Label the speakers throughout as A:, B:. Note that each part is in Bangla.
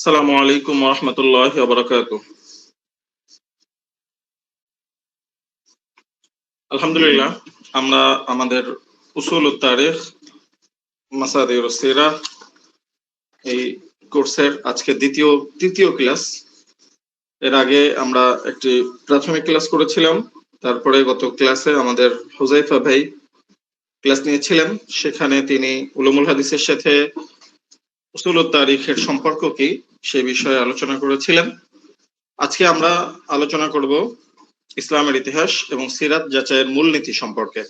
A: আসসালামু আলাইকুম ওয়া রাহমাতুল্লাহি ওয়া বারাকাতুহু। আলহামদুলিল্লাহ, আমরা আমাদের উসুলুত তারিখ, মাসাদিরুস সিরাহ এই কোর্সের আজকে তৃতীয় ক্লাস। এর আগে আমরা একটি প্রাথমিক ক্লাস করেছিলাম। তারপরে গত ক্লাসে আমাদের হুযায়ফা ভাই ক্লাস নিয়েছিলেন। সেখানে তিনি উলুমুল হাদিসের সাথে উসুলুত তারিখের সম্পর্ক কি সে বিষয়ে আলোচনা করেছিলেন। আজকে আমরা আলোচনা করব ইসলামের ইতিহাস এবং সিরাত যাচাইয়ের মূলনীতি সম্পর্কে।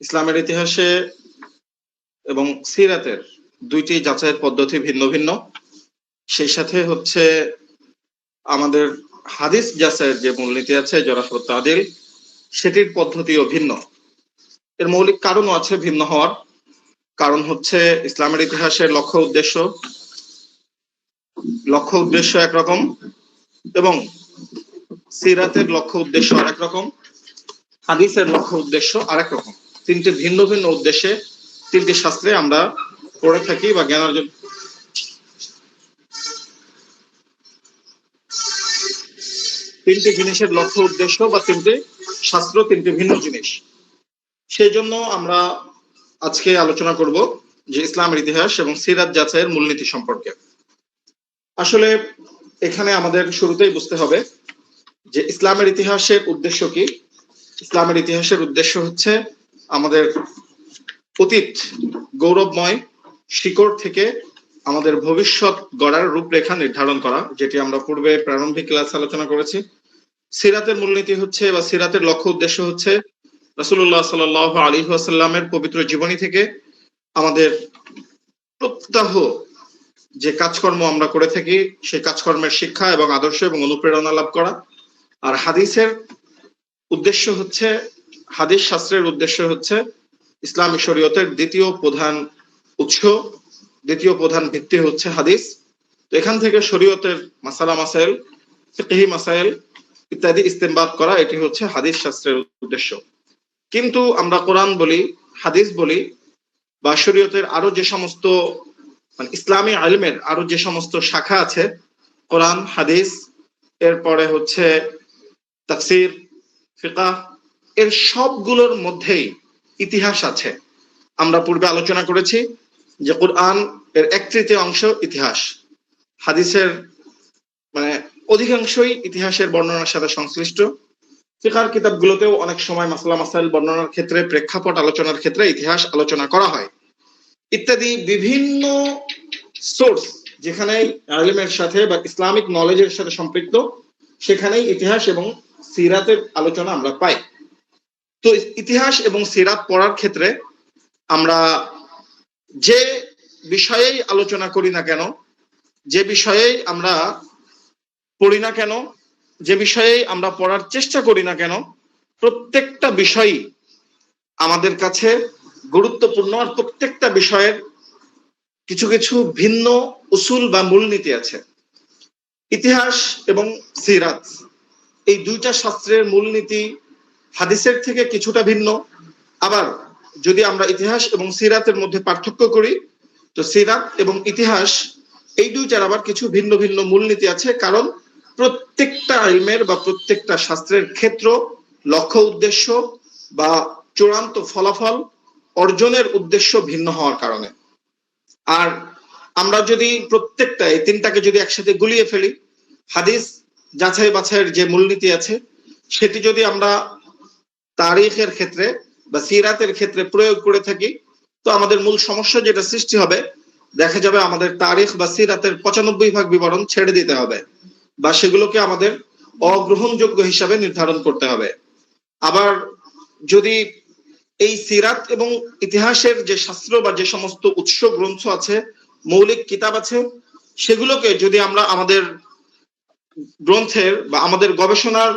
A: ইসলামের ইতিহাসে এবং সিরাতের দুইটি যাচাইয়ের পদ্ধতি ভিন্ন ভিন্ন। সেই সাথে হচ্ছে আমাদের হাদিস যাচাইয়ের যে মূলনীতি আছে জরাফত তাদিল, সেটির পদ্ধতিও ভিন্ন। এর মৌলিক কারণও আছে ভিন্ন হওয়ার। কারণ হচ্ছে ইসলামের ইতিহাসের লক্ষ্য উদ্দেশ্য একরকম এবং সিরাতের লক্ষ্য উদ্দেশ্য আরেক রকম, হাদিসের লক্ষ্য উদ্দেশ্য আরেক রকম। তিনটি ভিন্ন ভিন্ন উদ্দেশ্যে তিনটি শাস্ত্রে আমরা পড়ে থাকি বা জ্ঞান অর্জন। তিনটি জিনিসের লক্ষ্য উদ্দেশ্য বা তিনটি শাস্ত্র তিনটি ভিন্ন জিনিস। সেই জন্য আমরা আজকে আলোচনা করব যে ইসলামের ইতিহাস এবং সিরাত যাচাইয়ের মূলনীতি সম্পর্কে। আসলে এখানে আমাদের শুরুতেই বুঝতে হবে যে ইসলামের ইতিহাসের উদ্দেশ্য কি। ইসলামের ইতিহাসের উদ্দেশ্য হচ্ছে আমাদের অতীত গৌরবময় শিকড় থেকে আমাদের ভবিষ্যৎ গড়ার রূপরেখা নির্ধারণ করা, যেটি আমরা পূর্বে প্রারম্ভিক ক্লাস আলোচনা করেছি। সিরাতের মূলনীতি হচ্ছে বা সিরাতের লক্ষ্য উদ্দেশ্য হচ্ছে রাসূলুল্লাহ সাল্লাল্লাহু আলাইহি ওয়াসাল্লামের পবিত্র জীবনী থেকে আমাদের প্রত্যহ যে কাজকর্ম আমরা করে থাকি সেই কাজকর্মের শিক্ষা এবং আদর্শ এবং অনুপ্রেরণা লাভ করা। আর হাদিসের উদ্দেশ্য হচ্ছে, হাদিস শাস্ত্রের উদ্দেশ্য হচ্ছে ইসলামী শরীয়তের দ্বিতীয় প্রধান উৎস, দ্বিতীয় প্রধান ভিত্তি হচ্ছে হাদিস। তো এখান থেকে শরীয়তের মাসাইল, ফিকহি মাসাইল ইত্যাদি ইস্তেমবাত করা, এটি হচ্ছে হাদিস শাস্ত্রের উদ্দেশ্য। কিন্তু আমরা কোরআন বলি, হাদিস বলি, বা শরীয়তের আরো যে সমস্ত ইসলামী ইলমের আরো যে সমস্ত শাখা আছে, কোরআন, হাদিস, এরপরে হচ্ছে তাফসীর, ফিকহ, এর সবগুলোর মধ্যেই ইতিহাস আছে। আমরা পূর্বে আলোচনা করেছি যে কোরআন এর 1/3 অংশ ইতিহাস, হাদিসের অধিকাংশই ইতিহাসের বর্ণনার সাথে সংশ্লিষ্ট। ফিকহের কিতাবগুলোতেও অনেক সময় মাসলা মাসাইল বর্ণনার ক্ষেত্রে, প্রেক্ষাপট আলোচনার ক্ষেত্রে ইতিহাস আলোচনা করা হয় ইত্যাদি। বিভিন্ন সোর্স যেখানে ইলমের সাথে বা ইসলামিক নলেজের সাথে সম্পৃক্ত, সেখানেই ইতিহাস এবং সিরাতের আলোচনা আমরা পাই। তো ইতিহাস এবং সিরাত পড়ার ক্ষেত্রে আমরা যে বিষয়েই আলোচনা করি না কেন, যে বিষয়েই আমরা পড়ি না কেন, যে বিষয়েই আমরা পড়ার চেষ্টা করি না কেন, প্রত্যেকটা বিষয়ই আমাদের কাছে গুরুত্বপূর্ণ। আর প্রত্যেকটা বিষয়ের কিছু কিছু ভিন্ন উসুল বা মূলনীতি আছে। ইতিহাস এবং সিরাত এই দুইটা শাস্ত্রের মূলনীতি হাদিসের থেকে কিছুটা ভিন্ন। আবার যদি আমরা ইতিহাস এবং সিরাতের মধ্যে পার্থক্য করি, তো সিরাত এবং ইতিহাস এই দুইটার আবার কিছু ভিন্ন ভিন্ন মূলনীতি আছে। কারণ প্রত্যেকটা ইলমের বা প্রত্যেকটা শাস্ত্রের ক্ষেত্র, লক্ষ্য উদ্দেশ্য বা চূড়ান্ত ফলাফল অর্জনের উদ্দেশ্য ভিন্ন হওয়ার কারণে। আর আমরা যদি প্রত্যেকটা এই তিনটাকে যদি একসাথে গুলিয়ে ফেলি, হাদিস যাচাই বাছাইয়ের যে মূলনীতি আছে সেটি যদি আমরা তারিখের ক্ষেত্রে বা সিরাতের ক্ষেত্রে প্রয়োগ করে থাকি, তো আমাদের মূল সমস্যা যেটা সৃষ্টি হবে, দেখা যাবে আমাদের তারিখ বা সিরাতের 95% বিবরণ ছেড়ে দিতে হবে বা সেগুলোকে আমাদের অগ্রহণযোগ্য হিসাবে নির্ধারণ করতে হবে। আবার যদি এই সিরাত এবং ইতিহাসের যে শাস্ত্র বা যে সমস্ত উৎস গ্রন্থ আছে, মৌলিক কিতাব আছে, সেগুলোকে যদি আমরা আমাদের গ্রন্থের বা আমাদের গবেষণার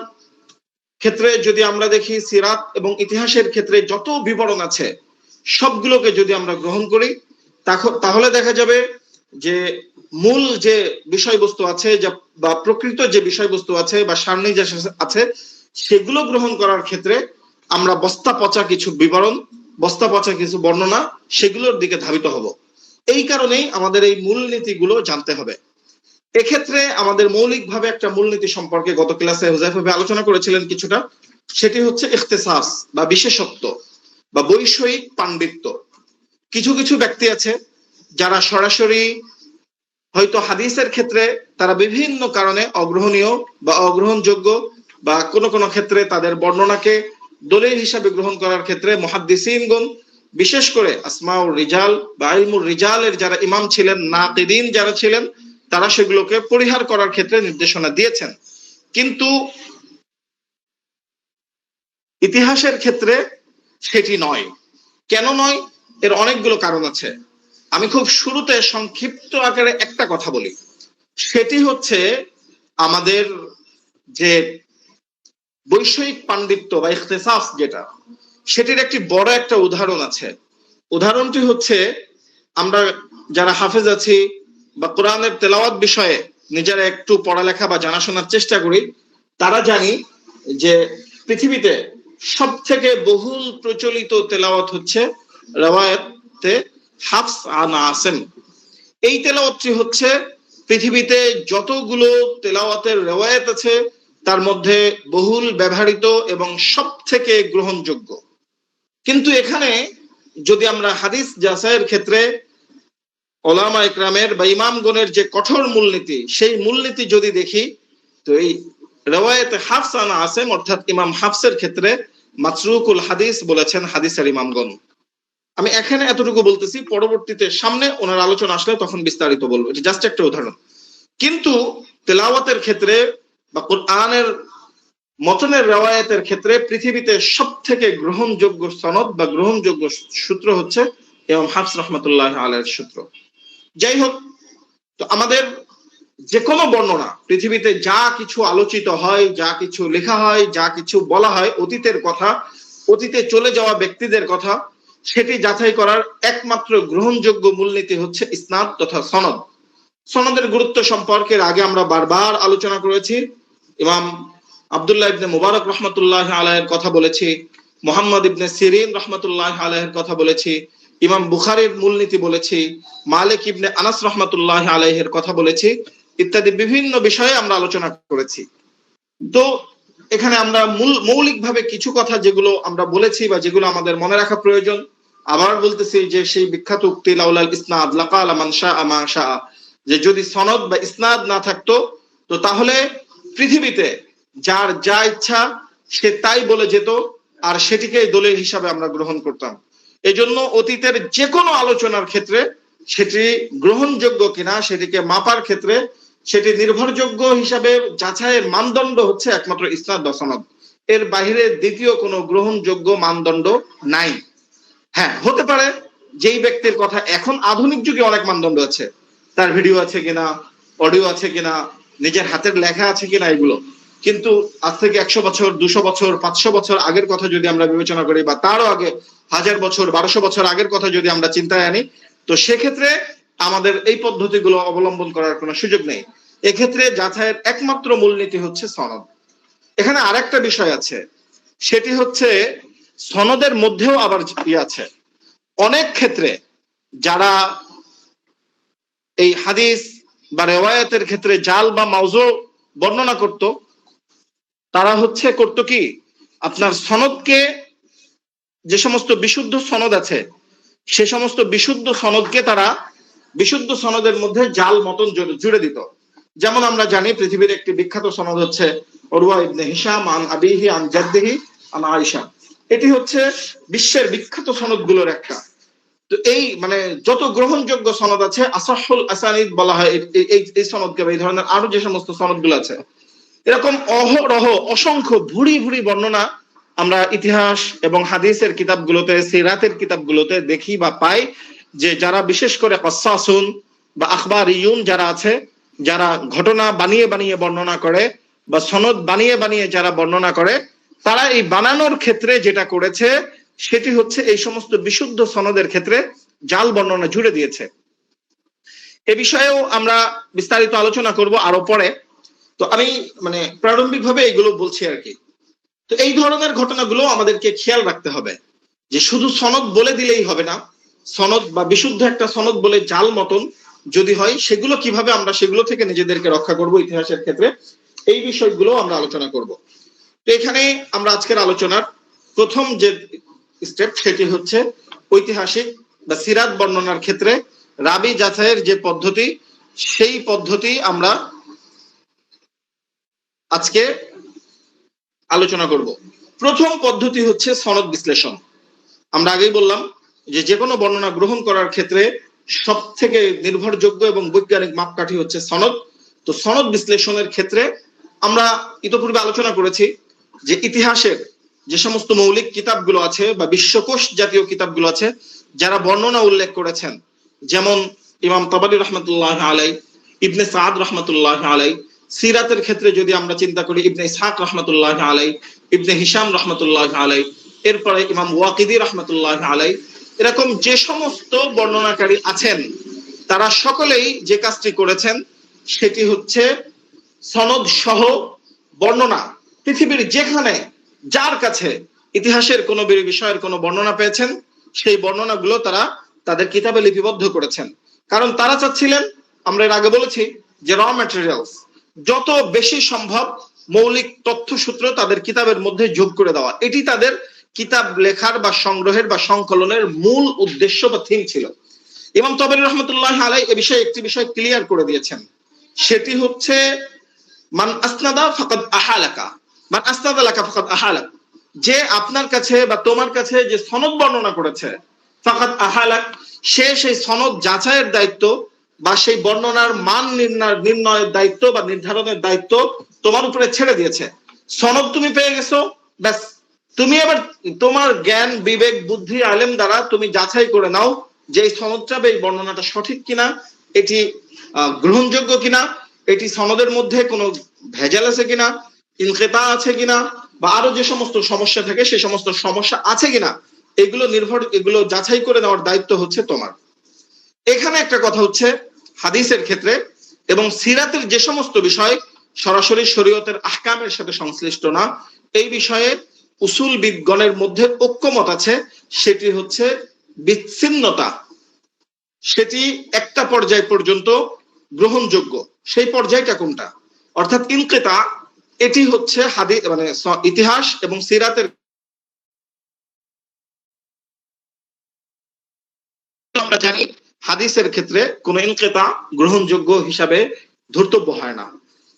A: ক্ষেত্রে যদি আমরা দেখি, সিরাত এবং ইতিহাসের ক্ষেত্রে যত বিবরণ আছে সবগুলোকে যদি আমরা গ্রহণ করি, তাহলে দেখা যাবে যে মূল যে বিষয়বস্তু আছে বা প্রকৃত যে বিষয়বস্তু আছে বা সারনির্দেশ আছে, সেগুলো গ্রহণ করার ক্ষেত্রে আমরা বস্তা পচা কিছু বিবরণ, বস্তা পচা কিছু বর্ণনা, সেগুলোর দিকে ধাবিত হব। এই কারণেই আমাদের এই মূলনীতিগুলো জানতে হবে। এক্ষেত্রে আমাদের মৌলিকভাবে একটা মূলনীতি সম্পর্কে গত ক্লাসে হুযায়ফা ভাই আলোচনা করেছিলেন কিছুটা, সেটি হচ্ছে ইখতিসাস বা বিশেষত্ব বা বৈষয়িক পাণ্ডিত্য। কিছু কিছু ব্যক্তি আছে যারা সরাসরি হয়তো হাদিসের ক্ষেত্রে তারা বিভিন্ন কারণে অগ্রহণীয় বা অগ্রহণযোগ্য, বা কোন কোন ক্ষেত্রে তাদের বর্ণনাকে দলিল হিসাবে গ্রহণ করার ক্ষেত্রে মুহাদ্দিসিনগণ, বিশেষ করে আসমাউর রিজাল বা ইলমুর রিজালের যারা ইমাম ছিলেন, নাকিদিন যারা ছিলেন, তারা সেগুলোকে পরিহার করার ক্ষেত্রে নির্দেশনা দিয়েছেন। কিন্তু ইতিহাসের ক্ষেত্রে সেটি নয়। কেন নয়? এর অনেকগুলো কারণ আছে। আমি খুব শুরুতে সংক্ষিপ্ত আকারে একটা কথা বলি, সেটি হচ্ছে আমাদের যে বৈষয়িক পাণ্ডিত্য বা ইখতিসাস যেটা, সেটির একটি বড় একটা উদাহরণ আছে। উদাহরণটি হচ্ছে, আমরা যারা হাফেজ আছি বা কোরআনের তেলাওয়াত বিষয়ে নিজেরা একটু পড়ালেখা বা জানাশোনার চেষ্টা করি, তারা জানি যে পৃথিবীতে সব থেকে বহুল প্রচলিত তেলাওয়াত হচ্ছে রওয়ায়াতে হাফস আন আসিম। এই তেলাওয়াতটি হচ্ছে পৃথিবীতে যতগুলো তেলাওয়াতের রওয়ায়াত আছে তার মধ্যে বহুল ব্যবহৃত এবং সব থেকে গ্রহণযোগ্য। কিন্তু এখানে যদি আমরা হাদিস যাচাইয়ের ক্ষেত্রে ওলামা ইকরামের বা ইমামগণের যে কঠোর মূলনীতি, সেই মূলনীতি যদি দেখি, তো এই রওয়ায়াতে হাফস আন আসিম অর্থাৎ ইমাম হাফসের ক্ষেত্রে মাতরুকুল হাদিস বলেছেন হাদিসের ইমামগণ। আমি এখানে এতটুকু বলতেছি, পরবর্তীতে সামনে ওনার আলোচনা আসলে তখন বিস্তারিত বলবো, এটা জাস্ট একটা উদাহরণ। কিন্তু তেলাওয়াতের ক্ষেত্রে বা কোরআনের মতনের রওয়ায়াতের ক্ষেত্রে পৃথিবীতে সব থেকে গ্রহণযোগ্য সনদ বা গ্রহণযোগ্য সূত্র হচ্ছে ইমাম হাফস রাহমাতুল্লাহ আলাইহির সূত্র। যাই হোক, তো আমাদের যে কোনো বর্ণনা, পৃথিবীতে যা কিছু আলোচিত হয়, যা কিছু লেখা হয়, যা কিছু বলা হয়, অতীতের কথা, অতীতে চলে যাওয়া ব্যক্তিদের কথা, সেটি যাচাই করার একমাত্র গ্রহণযোগ্য মূলনীতি হচ্ছে ইসনাদ তথা সনদ। সনদের গুরুত্ব সম্পর্কে আগে আমরা বারবার আলোচনা করেছি। ইমাম আব্দুল্লাহ ইবনে মুবারক রহমতুল্লাহ আলাইহির কথা বলেছি, মুহাম্মদ ইবনে সিরিন রহমতুল্লাহ আলাইহির কথা বলেছি, ইমাম বুখারীর মূলনীতি বলেছি, মালিক ইবনে আনাস রহমতুল্লাহ আলাইহির কথা বলেছি, ইত্যাদি বিভিন্ন বিষয়ে আমরা আলোচনা করেছি। তো এখানে আমরা মৌলিকভাবে কিছু কথা যেগুলো আমরা বলেছি বা যেগুলো আমাদের মনে রাখা প্রয়োজন, আবার বলতেছি যে সেই বিখ্যাত উক্তি লাউলাল ইসনাদ লাকালা মান শাআ মা শাআ, যে যদি সনদ বা ইসনাদ না থাকতো তো তাহলে পৃথিবীতে যার যা ইচ্ছা সে তাই বলে যেত, আর সেটিকে দলিল হিসাবে আমরা গ্রহণ করতাম। এজন্য অতীতের যে কোনো আলোচনার ক্ষেত্রে সেটি গ্রহণযোগ্য কিনা সেটিকে মাপার ক্ষেত্রে সেটি নির্ভরযোগ্য হিসাবে যাচাইয়ের মানদণ্ড হচ্ছে একমাত্র ইসনাদ বা সনদ। এর বাইরে দ্বিতীয় কোনো গ্রহণযোগ্য মানদণ্ড নাই। হ্যাঁ, হতে পারে যেই ব্যক্তির কথা, এখন আধুনিক যুগে অনেক মানদণ্ড আছে, তার ভিডিও আছে কিনা, অডিও আছে কিনা, নিজের হাতের লেখা আছে কিনা, এগুলো। কিন্তু আজ থেকে 100 বছর, 200 বছর, 500 বছর আগের কথা যদি আমরা বিবেচনা করি, বা তারও আগে 1000 বছর, 1200 বছর আগের কথা যদি আমরা চিন্তায় আনি, তো সেক্ষেত্রে আমাদের এই পদ্ধতিগুলো অবলম্বন করার কোনো সুযোগ নেই। এক্ষেত্রে যাচাইয়ের একমাত্র মূলনীতি হচ্ছে সনদ। এখানে আরেকটা বিষয় আছে, সেটি হচ্ছে সনদের মধ্যেও আবার আছে। অনেক ক্ষেত্রে যারা এই হাদিস বা রেওয়ায়াতের ক্ষেত্রে জাল বা মাউজু বর্ণনা করত, তারা হচ্ছে করত কি, আপনার সনদকে, যে সমস্ত বিশুদ্ধ সনদ আছে সে সমস্ত বিশুদ্ধ সনদকে তারা বিশুদ্ধ সনদের মধ্যে জাল মতন জুড়ে দিত। যেমন আমরা জানি পৃথিবীর একটি বিখ্যাত সনদ হচ্ছে উরওয়া ইবনে হিশাম আন আবিহি আন জাদ্দিহি আন আয়েশা। এটি হচ্ছে বিশ্বের বিখ্যাত সনদগুলোর একটা। তো এই মানে যত গ্রহণযোগ্য সনদ আছে, আসাহুল আসানিদ বলা হয় এই সনদকে, এই ধরনের আরো যে সমস্ত সনদগুলো আছে, এরকম অহরহ অসংখ্য ভুরি ভুরি বর্ণনা আমরা ইতিহাস এবং হাদিসের কিতাবগুলোতে, সিরাতের কিতাবগুলোতে দেখি বা পাই, যে যারা বিশেষ করে কাসাসুন বা আখবারিয়ুন যারা আছে, যারা ঘটনা বানিয়ে বানিয়ে বর্ণনা করে বা সনদ বানিয়ে বানিয়ে যারা বর্ণনা করে, তারা এই বানানোর ক্ষেত্রে যেটা করেছে সেটি হচ্ছে এই সমস্ত বিশুদ্ধ সনদের ক্ষেত্রে জাল বর্ণনা জুড়ে দিয়েছে। এ বিষয়েও আমরা বিস্তারিত আলোচনা করব আরো পরে। তো আমি মানে প্রারম্ভিকভাবে এগুলো বলছি আর কি। তো এই ধরনের ঘটনাগুলো আমাদেরকে খেয়াল রাখতে হবে, যে শুধু সনদ বলে দিলেই হবে না, সনদ বা বিশুদ্ধ একটা সনদ বলে জাল মতন যদি হয় সেগুলো কিভাবে আমরা সেগুলো থেকে নিজেদেরকে রক্ষা করব ইতিহাসের ক্ষেত্রে, এই বিষয়গুলো আমরা আলোচনা করব। তো এখানে আমরা আজকের আলোচনার প্রথম যে স্টেপ সেটি হচ্ছে ঐতিহাসিক বা সিরাত বর্ণনার ক্ষেত্রে রাবি যাচাইয়ের যে পদ্ধতি, সেই পদ্ধতি আমরা আজকে আলোচনা করব। প্রথম পদ্ধতি হচ্ছে সনদ বিশ্লেষণ। আমরা আগেই বললাম যে কোনো বর্ণনা গ্রহণ করার ক্ষেত্রে সব থেকে নির্ভরযোগ্য এবং বৈজ্ঞানিক মাপকাঠি হচ্ছে সনদ। তো সনদ বিশ্লেষণের ক্ষেত্রে আমরা ইতিপূর্বে আলোচনা করেছি যে ইতিহাসের যে সমস্ত মৌলিক কিতাবগুলো আছে বা বিশ্বকোষ জাতীয় কিতাবগুলো আছে যারা বর্ণনা উল্লেখ করেছেন, যেমন ইমাম তাবারি রহমতুল্লাহ আলাই, ইবনে সাদ রহমতুল্লাহ আলাই, সিরাতের ক্ষেত্রে যদি আমরা চিন্তা করি ইবনে ইসহাক রহমতুল্লাহ আলাই, ইবনে হিশাম রহমতুল্লাহ আলাই, এরপরে ইমাম ওয়াকিদি রহমতুল্লাহ আলাই, এরকম যে সমস্ত বর্ণনাকারী আছেন তারা সকলেই যে কাজটি করেছেন সেটি হচ্ছে সনদ সহ বর্ণনা, পৃথিবীর যেখানে যার কাছে ইতিহাসের কোনো বিষয়ের কোনো বর্ণনা পেয়েছেন সেই বর্ণনাগুলো তারা তাদের কিতাবে লিপিবদ্ধ করেছেন। কারণ তারা চাচ্ছিলেন, আমরা এর আগে বলেছি যে র ম্যাটেরিয়ালস যত বেশি সম্ভব মৌলিক তথ্যসূত্র তাদের কিতাবের মধ্যে যোগ করে দেওয়া, এটি তাদের কিতাব লেখার বা সংগ্রহের বা সংকলনের মূল উদ্দেশ্য বা থিম ছিল। ইমাম তাবারি রহমতুল্লাহ আলাই এ বিষয়ে একটি বিষয় ক্লিয়ার করে দিয়েছেন, সেটি হচ্ছে মান আসনাদা ফাকাদ আহালাকা, মান আসনাদা লাকা ফাকাদ আহালাক, যে আপনার কাছে বা তোমার কাছে যে সনদ বর্ণনা করেছে ফাকাদ আহালাক, সে সেই সনদ যাচাইয়ের দায়িত্ব বা সেই বর্ণনার মান নির্ণয়ের দায়িত্ব বা নির্ধারণের দায়িত্ব তোমার উপরে ছেড়ে দিয়েছে। সনদ তুমি পেয়ে গেছো, ব্যাস তুমি এবার তোমার জ্ঞান বিবেক বুদ্ধি আলেম দ্বারা তুমি যাচাই করে নাও যে এই সনদটা বা এই বর্ণনাটা সঠিক কিনা, এটি গ্রহণযোগ্য কিনা, এটি সনদের মধ্যে কোনো ভেজাল আছে কিনা, ইনকিতা আছে কিনা, বা আরো যে সমস্ত সমস্যা থাকে সেই সমস্ত সমস্যা আছে কিনা, এগুলো যাচাই করে নেওয়ার দায়িত্ব হচ্ছে তোমার। এখানে একটা কথা হচ্ছে হাদিসের ক্ষেত্রে এবং সিরাতের যে সমস্ত বিষয় সরাসরি শরীয়তের আহকামের সাথে সংশ্লিষ্ট না, এই বিষয়ে উসুল বিজ্ঞানের মধ্যে ঐক্যমত আছে, সেটি হচ্ছে বিচ্ছিন্নতা, সেটি একটা পর্যায় পর্যন্ত গ্রহণযোগ্য। সেই পর্যায়টা কোনটা? অর্থাৎ ইনকিতা, এটি হচ্ছে হাদিস মানে ইতিহাস এবং সিরাতের আমরা জানি হাদিসের ক্ষেত্রে কোন ইনকিতা গ্রহণযোগ্য হিসাবে ধর্তব্য হয় না।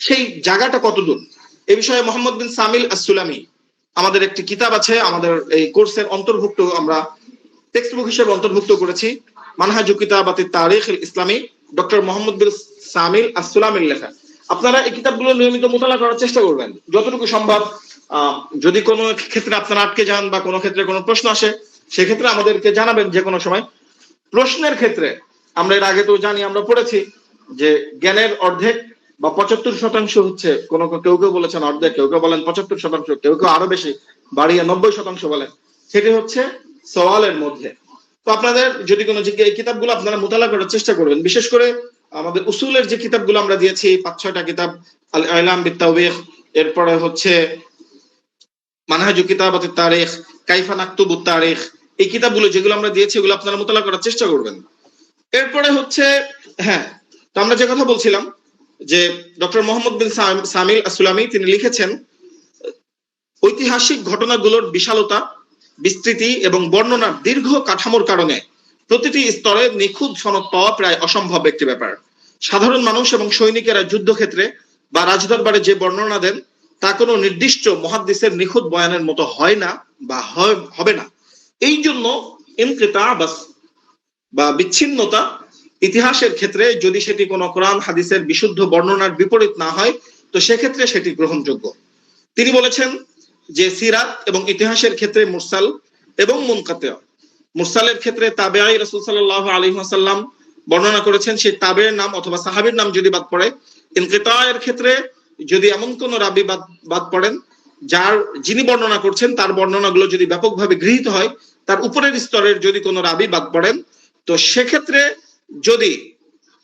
A: সেই জায়গাটা কতদূর এই বিষয়ে মোহাম্মদ বিন সামিল আস-সুলামি আমাদের একটি কিতাব আছে, আমাদের এই কোর্সের অন্তর্ভুক্ত, আমরা টেক্সট বুক হিসেবে অন্তর্ভুক্ত করেছি, মানহাজু কিতাবাতি তারিখ ইসলামী, ডক্টর মোহাম্মদ বিন সামিল আস-সুলামির লেখা। আপনারা এই কিতাবগুলো নিয়মিত মোতালা করার চেষ্টা করবেন যতটুকু সম্ভব। যদি কোনো ক্ষেত্রে আপনারা আটকে যান বা কোনো ক্ষেত্রে কোনো প্রশ্ন আসে সেক্ষেত্রে আমাদেরকে জানাবেন যে কোনো সময়। প্রশ্নের ক্ষেত্রে আমরা এর আগে তো জানি, আমরা পড়েছি যে জ্ঞানের অর্ধেক বা 75% হচ্ছে, কেউ কেউ বলেছেন অর্ধেক, কেউ কেউ বলেন 75%, কেউ কেউ আরো বেশি বাড়িয়ে 90% বলেন, সেটি হচ্ছে সওয়ালের মধ্যে। তো আপনাদের যদি কোনো এই কিতাবগুলো আপনারা মোতালা করার চেষ্টা করবেন, বিশেষ করে আমাদের উসুলের যে কিতাবগুলো আমরা দিয়েছি 5-6টা কিতাব, আল ইলাম বিত তাওবীখ, এরপরে হচ্ছে মানহাজু কিতাবাতিত তারিখ, কাইফা নাকতুবুত তারিখ, এই কিতাবগুলো যেগুলো আমরা দিয়েছি এগুলো আপনারা মোতালা করার চেষ্টা করবেন। এরপরে হচ্ছে তো আমরা যে কথা বলছিলাম যে ডক্টর মোহাম্মদ বিন সামিল আস-সুলামি তিনি লিখেছেন ঐতিহাসিক ঘটনাগুলোর বিশালতা, বিস্তৃতি এবং বর্ণনার দীর্ঘ কাঠামোর কারণে প্রতিটি স্তরে নিখুঁত সনদ পাওয়া প্রায় অসম্ভব একটি ব্যাপার। সাধারণ মানুষ এবং সৈনিকেরা যুদ্ধক্ষেত্রে বা রাজদরবারে যে বর্ণনা দেন তা কোনো নির্দিষ্ট মুহাদ্দিসের নিখুঁত বয়ানের মতো হয় না বা হবে না। এই জন্য ইনকিতা বা বিচ্ছিন্নতা ইতিহাসের ক্ষেত্রে যদি সেটি কোনো কোরআন হাদিসের বিশুদ্ধ বর্ণনার বিপরীত না হয় তো সেক্ষেত্রে সেটি গ্রহণযোগ্য। তিনি বলেছেন যে সিরাত এবং ইতিহাসের ক্ষেত্রে মুরসাল এবং মুনকাতি, মুরসালের ক্ষেত্রে তাবেঈ রাসূল সাল্লাল্লাহু আলাইহি ওয়াসাল্লাম বর্ণনা করেছেন সেই তাবেঈর নাম অথবা সাহাবীর নাম যদি বাদ পড়ে, ইনকিতায়ের ক্ষেত্রে যদি এমন কোন রাবী বাদ পড়েন যিনি বর্ণনা করছেন তার বর্ণনাগুলো যদি ব্যাপকভাবে গৃহীত হয়, তার উপরের স্তরের যদি কোনো রাবী বাদ পড়েন তো সেক্ষেত্রে যদি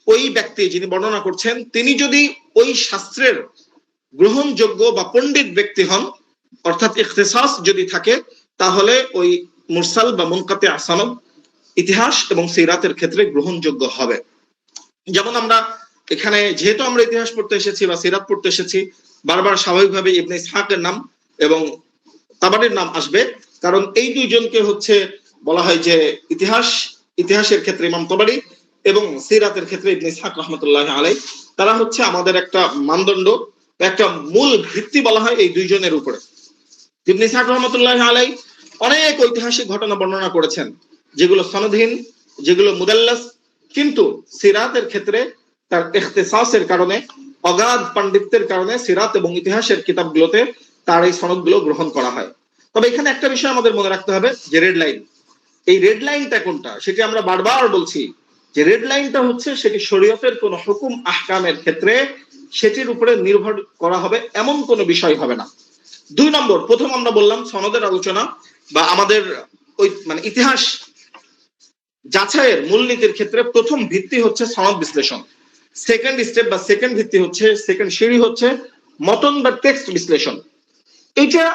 A: ওই ব্যক্তি যিনি বর্ণনা করছেন তিনি যদি ওই শাস্ত্রের গ্রহণযোগ্য বা পণ্ডিত ব্যক্তি হন, অর্থাৎ ইখতিসাস যদি থাকে, তাহলে ওই মুরসাল বা মুনকাতি সনদ ইতিহাস এবং সিরাতের ক্ষেত্রে গ্রহণযোগ্য হবে। যেমন আমরা এখানে যেহেতু আমরা ইতিহাস পড়তে এসেছি বা সিরাত পড়তে এসেছি, বারবার স্বাভাবিকভাবে ইবনে ইসহাকের নাম এবং তাবারির নাম আসবে, কারণ এই দুইজনকে হচ্ছে বলা হয় যে ইতিহাসের ক্ষেত্রে ইমাম তাবারি এবং সিরাতের ক্ষেত্রে ইবনে ইসহাক রহমতুল্লাহ আলাই, তারা হচ্ছে আমাদের একটা মানদণ্ড, একটা মূল ভিত্তি বলা হয় এই দুইজনের উপরে। ইবনে ইসহাক রহমতুল্লাহ আলাই অনেক ঐতিহাসিক ঘটনা বর্ণনা করেছেন যেগুলো সনদহীন, যেগুলো মুদাল্লাস, কিন্তু সিরাতের ক্ষেত্রে তার ইখতিসাসের কারণে, অগাধ পাণ্ডিত্যের কারণে সিরাত এবং ইতিহাসের কিতাবগুলোতে তার এই সনদগুলো গ্রহণ করা হয়। তবে এখানে একটা বিষয় আমাদের মনে রাখতে হবে যে রেড লাইন, এই রেড লাইনটা কোনটা সেটি আমরা বারবার বলছি যে রেড লাইনটা হচ্ছে সেটি শরীয়তের কোন হুকুম আহকামের ক্ষেত্রে সেটির উপরে নির্ভর করা হবে এমন কোনো বিষয় হবে না। 2 নম্বর, প্রথম আমরা বললাম সনদের আলোচনা বা আমাদের ওই মানে ইতিহাস যাচাইয়ের মূলনীতির ক্ষেত্রে প্রথম ভিত্তি হচ্ছে সনদ বিশ্লেষণ। সেকেন্ড স্টেপ বা সেকেন্ড ভিত্তি হচ্ছে, সেকেন্ড সিঁড়ি হচ্ছে মতন বা টেক্সট বিশ্লেষণ। এটা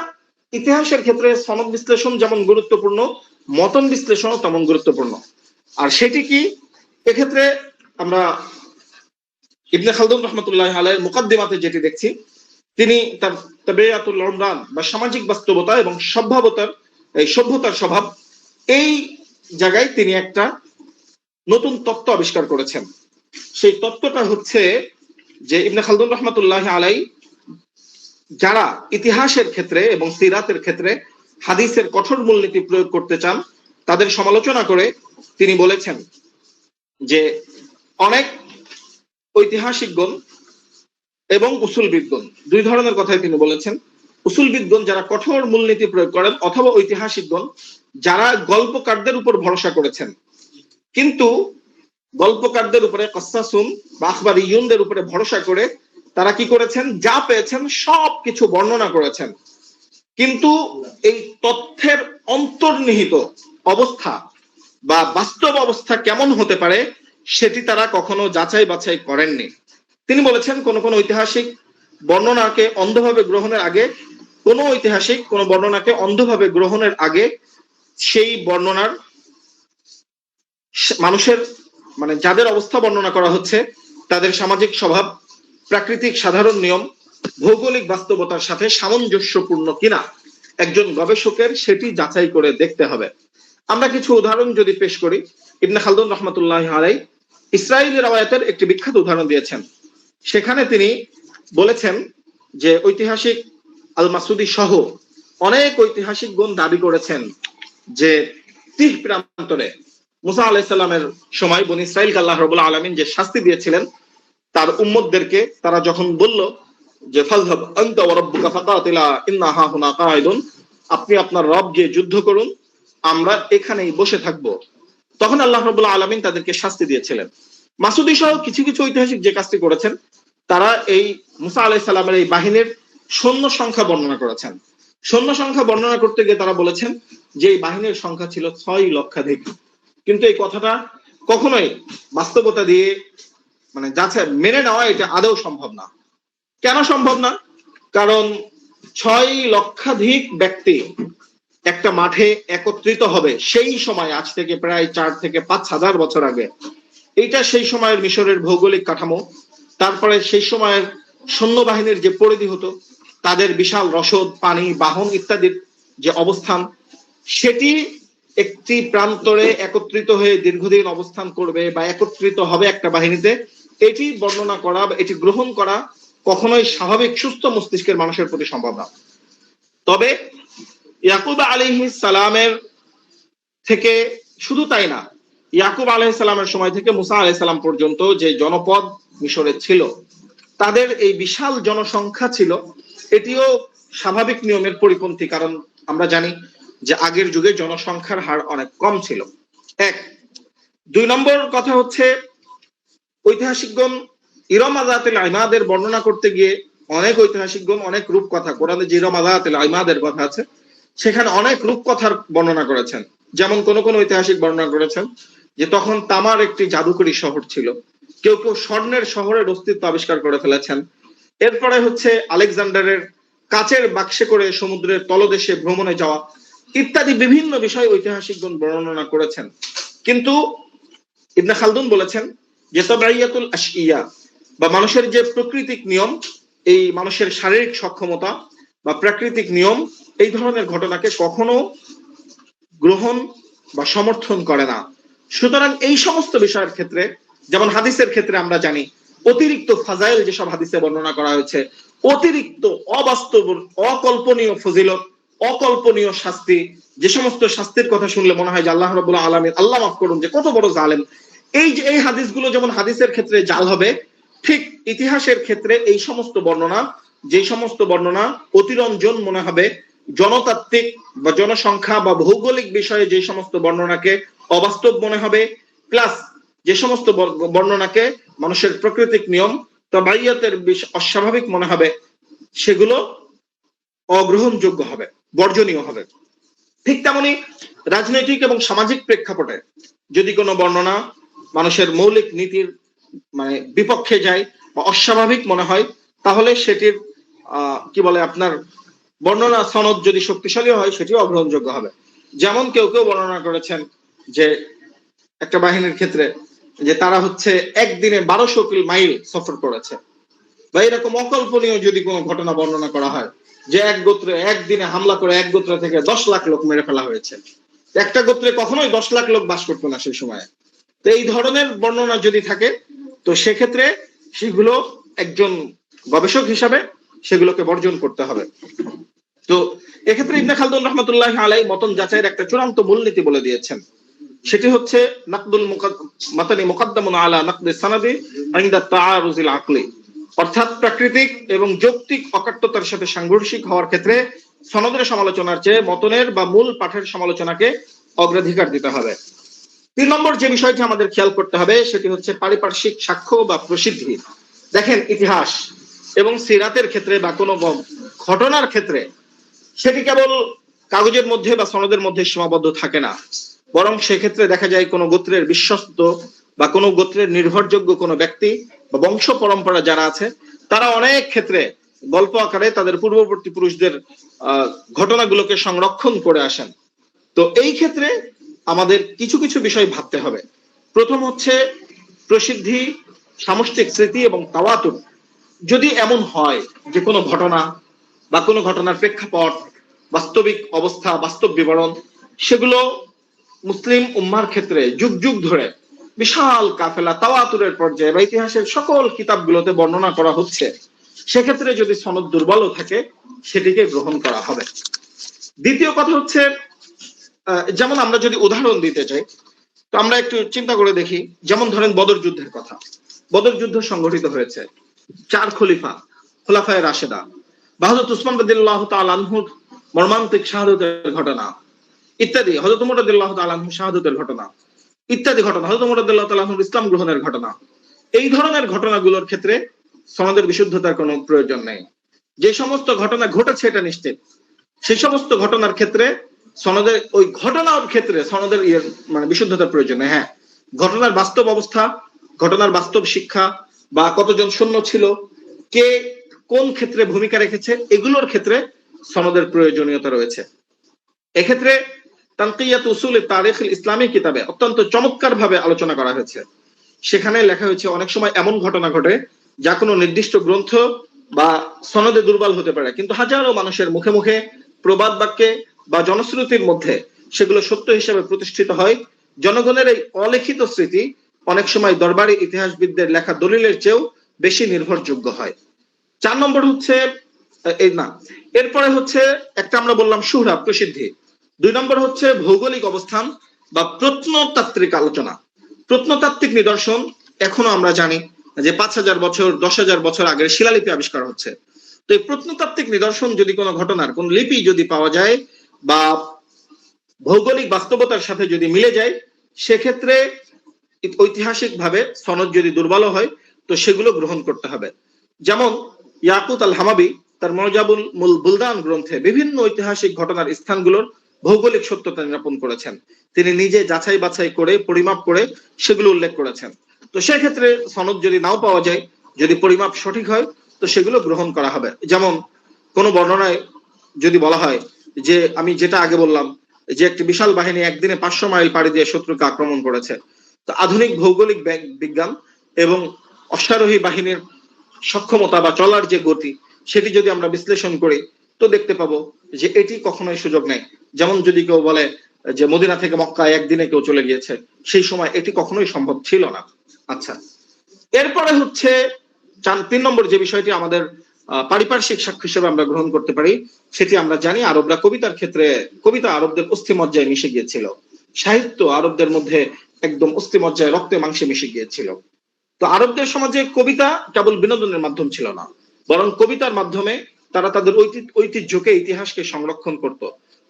A: ইতিহাসের ক্ষেত্রে সনদ বিশ্লেষণ যেমন গুরুত্বপূর্ণ, মতন বিশ্লেষণও তেমন গুরুত্বপূর্ণ। আর সেটি কি, এক্ষেত্রে আমরা ইবনে খালদুন রহমতুল্লাহ আলাইহির মুকাদ্দিমাতে যেটি দেখছি, তিনি তার তাবিয়াতুল উমরান বা সামাজিক বাস্তবতা এবং সভ্যতার স্বভাব, এই জায়গায় তিনি একটা নতুন তত্ত্ব আবিষ্কার করেছেন। সেই তত্ত্বটা হচ্ছে যে ইবনে খালদুন রহমতুল্লাহ আলাই যারা ইতিহাসের ক্ষেত্রে এবং সিরাতের ক্ষেত্রে হাদিসের কঠোর মূলনীতি প্রয়োগ করতে চান, তাদের সমালোচনা করে তিনি বলেছেন যে অনেক ঐতিহাসিকগণ এবং উসুলবিদগণ, 2 ধরনের কথাই তিনি বলেছেন। উসুলবিদগণ যারা কঠোর মূলনীতি প্রয়োগ করেন, অথবা ঐতিহাসিকগণ যারা গল্পকারদের উপর ভরসা করেছেন, কিন্তু গল্পকারদের উপরে কসাসুন বা আখবারিয়ুনদের উপরে ভরসা করে তারা কি করেছেন, যা পেয়েছেন সব কিছু বর্ণনা করেছেন, কিন্তু এই তথ্যের অন্তর্নিহিত অবস্থা বা বাস্তব অবস্থা কেমন হতে পারে সেটি তারা কখনো যাচাই বাছাই করেননি। তিনি বলেছেন কোন কোন ঐতিহাসিক বর্ণনাকে অন্ধভাবে গ্রহণের আগে, কোন ঐতিহাসিক কোন বর্ণনাকে অন্ধভাবে গ্রহণের আগে সেই বর্ণনার মানুষের মানে যাদের অবস্থা বর্ণনা করা হচ্ছে তাদের সামাজিক স্বভাব, প্রাকৃতিক সাধারণ নিয়ম, ভৌগোলিক বাস্তবতার সাথে সামঞ্জস্যপূর্ণ কিনা একজন গবেষকের সেটি যাচাই করে দেখতে হবে। আমরা কিছু উদাহরণ যদি পেশ করি, ইবনে খালদুন রহমতুল্লাহ আলাইহি ইসরাইলি রাওয়ায়াতের একটি বিখ্যাত উদাহরণ দিয়েছেন। সেখানে তিনি বলেছেন যে ঐতিহাসিক আল মাসুদি সহ অনেক ঐতিহাসিকগণ দাবি করেছেন যে তিহ প্রান্তরে মুসা আলাইহিস সালামের সময় বনী ইসরাইলকে আল্লাহ রাব্বুল আলামিন যে শাস্তি দিয়েছিলেন তার উম্মতদেরকে, তারা যখন বলল যে ফাযহাব আনতা ওয়া রাব্বুকা ফাকাতিলা ইন্না হাহুনা কাঈদুন, আপনি আপনার রব গিয়ে যুদ্ধ করুন, আমরা এখানেই বসে থাকব, তখন আল্লাহ রাব্বুল আলামিন তাদেরকে শাস্তি দিয়েছিলেন। মাসুদি সহ কিছু কিছু ঐতিহাসিক যে কাজটি করেছেন, তারা এই মুসা আলাইহিস সালামের এই বাহিনীর সৈন্য সংখ্যা বর্ণনা করেছেন। সৈন্য সংখ্যা বর্ণনা করতে গিয়ে তারা বলেছেন যে এই বাহিনীর সংখ্যা ছিল 6 লক্ষাধিক, কিন্তু এই কথাটা কখনোই বাস্তবতা দিয়ে মানে যাচাই মেনে নেওয়া এটা আদৌ সম্ভব না। কেন সম্ভব না? কারণ 6 লক্ষাধিক ব্যক্তি একটা মাঠে একত্রিত হবে সেই সময়, আজ থেকে প্রায় 4 থেকে 5 হাজার বছর আগে, এইটা সেই সময়ের মিশরের ভৌগোলিক কাঠামো, তারপরে সেই সময়ের সৈন্যবাহিনীর যে পরিধি হতো, তাদের বিশাল রসদ, পানি, বাহন ইত্যাদির যে অবস্থান, সেটি একটি প্রান্তরে একত্রিত হয়ে দীর্ঘদিন অবস্থান করবে বা একত্রিত হবে একটা বাহিনীতে, এটি বর্ণনা করা বা এটি গ্রহণ করা কখনোই স্বাভাবিক সুস্থ মস্তিষ্কের মানুষের প্রতি সম্ভব না। তবে ইয়াকুব আলাইহিস সালামের থেকে শুধু তাই না, ইয়াকুব আলাইহিস সালামের সময় থেকে মুসা আলাইহিস সালাম পর্যন্ত যে জনপদ মিশরে ছিল, তাদের এই বিশাল জনসংখ্যা ছিল, এটিও স্বাভাবিক নিয়মের পরিপন্থী। কারণ আমরা জানি যে আগের যুগে জনসংখ্যার হার অনেক কম ছিল। 1 2 নম্বর কথা হচ্ছে ঐতিহাসিকগণ ইরম আযাতিল ইমাদের বর্ণনা করতে গিয়ে অনেক ঐতিহাসিকগণ অনেক রূপকথা, কোরআনে যে ইরম আযাতিল ইমাদের কথা আছে সেখানে অনেক রূপকথার বর্ণনা করেছেন। যেমন কোন কোন ঐতিহাসিক বর্ণনা করেছেন যে তখন তামার একটি জাদুকরী শহর ছিল, কেউ কেউ স্বর্ণের শহরের অস্তিত্ব আবিষ্কার করে ফেলেছেন। এরপরে হচ্ছে আলেকজান্ডারের কাচের বাক্সে করে সমুদ্রের তলদেশে ভ্রমণে যাওয়া ইত্যাদি বিভিন্ন বিষয় ঐতিহাসিকগণ বর্ণনা করেছেন। কিন্তু ইবনে খালদুন বলেছেন যে তাবাইয়াতুল আশইয়া বা মানুষের যে প্রাকৃতিক নিয়ম, এই মানুষের শারীরিক সক্ষমতা বা প্রাকৃতিক নিয়ম, এই ধরনের ঘটনাকে কখনো গ্রহণ বা সমর্থন করে না। সুতরাং এই সমস্ত বিষয়ের ক্ষেত্রে, যেমন হাদিসের ক্ষেত্রে আমরা জানি অতিরিক্ত ফাজাইল যেসব হাদিসে বর্ণনা করা হয়েছে, অতিরিক্ত অবাস্তব অকল্পনীয় ফজিলত, অকল্পনীয় শাস্তি, যে সমস্ত শাস্তির কথা শুনলে মনে হয় যে আল্লাহ রাব্বুল আলামিন, আল্লাহ মাফ করুন, যে কত বড় জালেম, এই হাদিসগুলো যেমন হাদিসের ক্ষেত্রে জাল হবে, ঠিক ইতিহাসের ক্ষেত্রে এই সমস্ত বর্ণনা, যে সমস্ত বর্ণনা অতিরঞ্জন মনে হবে, জনতাত্ত্বিক বা জনসংখ্যা বা ভৌগোলিক বিষয়ে যে সমস্ত বর্ণনাকে অবাস্তব মনে হবে, প্লাস যে সমস্ত বর্ণনাকে মানুষের প্রাকৃতিক নিয়ম তাবাইয়াতের অস্বাভাবিক মনে হবে, সেগুলো অগ্রহণযোগ্য হবে, বর্জনীয় হবে। ঠিক তেমনি রাজনৈতিক এবং সামাজিক প্রেক্ষাপটে যদি কোনো বর্ণনা মানুষের মৌলিক নীতির বিপক্ষে যায় বা অস্বাভাবিক মনে হয়, তাহলে সেটির কি বলে আপনার বর্ণনা সনদ যদি শক্তিশালী হয়, সেটিও অগ্রহণযোগ্য হবে। যেমন কেউ কেউ বর্ণনা করেছেন যে একটা বাহিনীর ক্ষেত্রে যে তারা হচ্ছে একদিনে 1200 মাইল সফর করেছে, বা এরকম অকল্পনীয় যদি কোনো ঘটনা বর্ণনা করা হয় যে এক গোত্রে একদিনে হামলা করে এক গোত্র থেকে 10 লাখ লোক মেরে ফেলা হয়েছে। একটা গোত্রে কখনোই 10 লাখ লোক বাস করতো না সেই সময়ে। তো এই ধরনের বর্ণনা যদি থাকে, তো সেক্ষেত্রে সেগুলো একজন গবেষক হিসাবে সেগুলোকে বর্জন করতে হবে। তো এক্ষেত্রে ইবনে খালদুন রাহমাতুল্লাহ আলাইহি মতন যাচাইয়ের একটা চূড়ান্ত মূলনীতি বলে দিয়েছেন, সেটি হচ্ছে নাকদুল মাতানি মুকদ্দামুন আলা নাকদি সানাদি ইনদা তাআরুজিল আকলি, অর্থাৎ প্রাকৃতিক এবং যৌক্তিক অকাট্যতার সাথে সাংঘর্ষিক হওয়ার ক্ষেত্রে সনদের সমালোচনার চেয়ে মতনের বা মূল পাঠের সমালোচনাকে অগ্রাধিকার দিতে হবে। 3 নম্বর যে বিষয়টি আমাদের খেয়াল করতে হবে, সেটি হচ্ছে পারিপার্শ্বিক সাক্ষ্য বা প্রসিদ্ধি। দেখেন, ইতিহাস এবং সিরাতের ক্ষেত্রে বা কোনো ঘটনার ক্ষেত্রে সেটি কেবল কাগজের মধ্যে বা সনদের মধ্যে সীমাবদ্ধ থাকে না, বরং সেক্ষেত্রে দেখা যায় কোনো গোত্রের বিশ্বস্ত বা কোনো গোত্রের নির্ভরযোগ্য কোনো ব্যক্তি বা বংশ পরম্পরা যারা আছে, তারা অনেক ক্ষেত্রে গল্প আকারে তাদের পূর্ববর্তী পুরুষদের ঘটনাগুলোকে সংরক্ষণ করে আসেন। তো এই ক্ষেত্রে আমাদের কিছু কিছু বিষয় ভাবতে হবে। প্রথম হচ্ছে প্রসিদ্ধি, সামষ্টিক স্মৃতি এবং তাওয়াতুর। যদি এমন হয় যে কোনো ঘটনা বা কোনো ঘটনার প্রেক্ষাপট, বাস্তবিক অবস্থা, বাস্তব বিবরণ, সেগুলো মুসলিম উম্মার ক্ষেত্রে যুগ যুগ ধরে বিশাল কাফেলা তাওয়াতুরের পর্যায়ে বা ইতিহাসের সকল কিতাবগুলোতে বর্ণনা করা হচ্ছে, সেক্ষেত্রে যদি সনদ দুর্বল থাকে, সেটিকে গ্রহণ করা হবে। দ্বিতীয় কথা হচ্ছে, যেমন আমরা যদি উদাহরণ দিতে চাই, তো আমরা একটু চিন্তা করে দেখি। যেমন ধরেন বদর যুদ্ধের কথা। বদর যুদ্ধ সংঘটিত হয়েছে 4 খোলাফায়ে রাশেদা বা হযরত উসমান রাদিয়াল্লাহু তাআলা আনহুর মর্মান্তিক শাহাদাতের ঘটনা ইত্যাদি, হযরত ওমর রাদিয়াল্লাহু তাআলা আনহু শাহাদাতের ঘটনা ইত্যাদি ঘটনা, হযরত ওমর রাদিয়াল্লাহু তাআলা আনহুর ইসলাম গ্রহণের ঘটনা, এই ধরনের ঘটনাগুলোর ক্ষেত্রে সনদের বিশুদ্ধতার কোনো প্রয়োজন নেই। যে সমস্ত ঘটনা ঘটেছে এটা নিশ্চিত, সেই সমস্ত ঘটনার ক্ষেত্রে সনদের ওই ঘটনার ক্ষেত্রে সনদের বিশুদ্ধতার প্রয়োজন নেই। হ্যাঁ, ঘটনার বাস্তব অবস্থা, ঘটনার বাস্তব শিক্ষা বা কতজন সৈন্য ছিল, কে কোন ক্ষেত্রে ভূমিকা রেখেছে, এগুলোর ক্ষেত্রে সনদের প্রয়োজনীয়তা রয়েছে। এক্ষেত্রে তানকিয়াত উসুল তারিখ ইসলামী কিতাবে অত্যন্ত চমৎকার ভাবে আলোচনা করা হয়েছে। সেখানে লেখা হয়েছে অনেক সময় এমন ঘটনা ঘটে যা কোনো নির্দিষ্ট গ্রন্থ বা সনদে দুর্বল হতে পারে, কিন্তু হাজারো মানুষের মুখে মুখে, প্রবাদ বাক্যে বা জনশ্রুতির মধ্যে সেগুলো সত্য হিসেবে প্রতিষ্ঠিত হয়। জনগণের এই অলিখিত স্মৃতি অনেক সময় দরবারি ইতিহাসবিদদের লেখা দলিলের চেয়েও বেশি নির্ভরযোগ্য হয়। 4 নম্বর হচ্ছে এরপরে হচ্ছে একটা আমরা বললাম সুহরা, প্রসিদ্ধি। 2 নম্বর হচ্ছে ভৌগোলিক অবস্থান বা প্রত্নতাত্ত্বিক আলোচনা। প্রত্নতাত্ত্বিক নিদর্শন এখনো আমরা জানি যে 5000 বছর 10,000 বছর আগের শিলালিপি আবিষ্কার হচ্ছে। তো এই প্রত্নতাত্ত্বিক নিদর্শন যদি কোনো ঘটনার কোন লিপি যদি পাওয়া যায় বা ভৌগোলিক বাস্তবতার সাথে যদি মিলে যায়, সেক্ষেত্রে ঐতিহাসিক ভাবে সনদ যদি দুর্বল হয়, তো সেগুলো গ্রহণ করতে হবে। যেমন ইয়াকুত আল হামাবি তার মুজাবুল বুলদান গ্রন্থে বিভিন্ন ঐতিহাসিক ঘটনার স্থানগুলোর ভৌগোলিক সত্যতা নিরূপণ করেছেন। তিনি নিজে যাচাই বাছাই করে পরিমাপ করে সেগুলো উল্লেখ করেছেন। তো সেক্ষেত্রে সনদ যদি নাও পাওয়া যায়, যদি পরিমাপ সঠিক হয়, তো সেগুলো গ্রহণ করা হবে। যেমন কোন বর্ণনায় যদি বলা হয় যে, আমি যেটা আগে বললাম যে একটি বিশাল বাহিনী একদিনে 500 মাইল পাড়ি দিয়ে শত্রুকে আক্রমণ করেছে, তো আধুনিক ভৌগোলিক বিজ্ঞান এবং অশ্বারোহী বাহিনীর সক্ষমতা বা চলার যে গতি সেটি যদি আমরা বিশ্লেষণ করি তো দেখতে পাবো যে এটি কখনোই সুযোগ নেই। যেমন যদি কেউ বলে যে মদিনা থেকে মক্কা একদিনে কেউ চলে গিয়েছে, সেই সময় এটি কখনোই সম্ভব ছিল না। আচ্ছা, এরপরে হচ্ছে 3 নম্বর যে বিষয়টি আমাদের পারিপার্শ্বিক সাক্ষ্য হিসেবে আমরা গ্রহণ করতে পারি, সেটি আমরা জানি আরবরা কবিতার ক্ষেত্রে, কবিতা আরবদের অস্থিমজ্জায় মিশে গিয়েছিল, সাহিত্য আরবদের মধ্যে একদম অস্থিমজ্জায় রক্তে মাংসে মিশে গিয়েছিল। তো আরবদের সমাজে কবিতা কেবল বিনোদনের মাধ্যম ছিল না, বরং কবিতার মাধ্যমে তারা তাদের ঐতিহ্যকে, ইতিহাসকে সংরক্ষণ করত।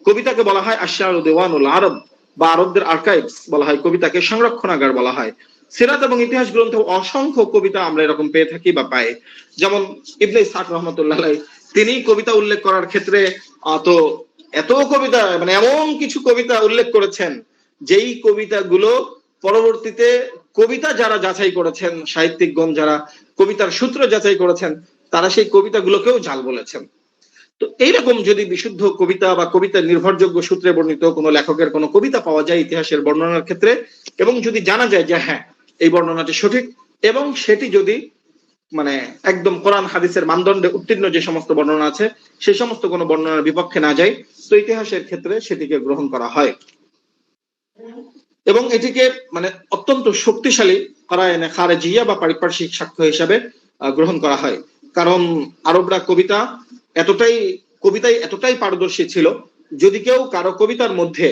A: কবিতাকে বলা হয় আশআরু দিওয়ানুল আরব বা আরবদের আর্কাইভস বলা হয়, কবিতাকে সংরক্ষণাগার বলা হয়। সিরাত এবং ইতিহাস গ্রন্থে অসংখ্য কবিতা আমরা এরকম পেয়ে থাকি বা পাই। যেমন ইবনে ইসহাক রহমতুল্লাহ আলাইহি তিনি কবিতা উল্লেখ করার ক্ষেত্রে তো এত কবিতা, মানে এমন কিছু কবিতা উল্লেখ করেছেন যেই কবিতাগুলো পরবর্তীতে কবিতা যারা যাচাই করেছেন, সাহিত্যিকগণ যারা কবিতার সূত্র যাচাই করেছেন, তারা সেই কবিতাগুলোকেও জাল বলেছেন। তো এইরকম যদি বিশুদ্ধ কবিতা বা কবিতার নির্ভরযোগ্য সূত্রে বর্ণিত কোনো লেখকের কোনো কবিতা পাওয়া যায় ইতিহাসের বর্ণনার ক্ষেত্রে, এবং যদি জানা যায় যে হ্যাঁ এই বর্ণনাটি সঠিক, এবং সেটি যদি মানে একদম কোরআন হাদিসের মানদণ্ডে উত্তীর্ণ যে সমস্ত বর্ণনা আছে সেই সমস্ত কোনো বর্ণনার বিপক্ষে না যায়, তো ইতিহাসের ক্ষেত্রে সেটিকে গ্রহণ করা হয় এবং এটিকে মানে অত্যন্ত শক্তিশালী কারায়নে খারেজিয়া বা পারিপার্শ্বিক সাক্ষ্য হিসাবে গ্রহণ করা হয়। কারণ আরবরা কবিতায় এতটাই পারদর্শী ছিল, যদি কেউ কারো কবিতার মধ্যে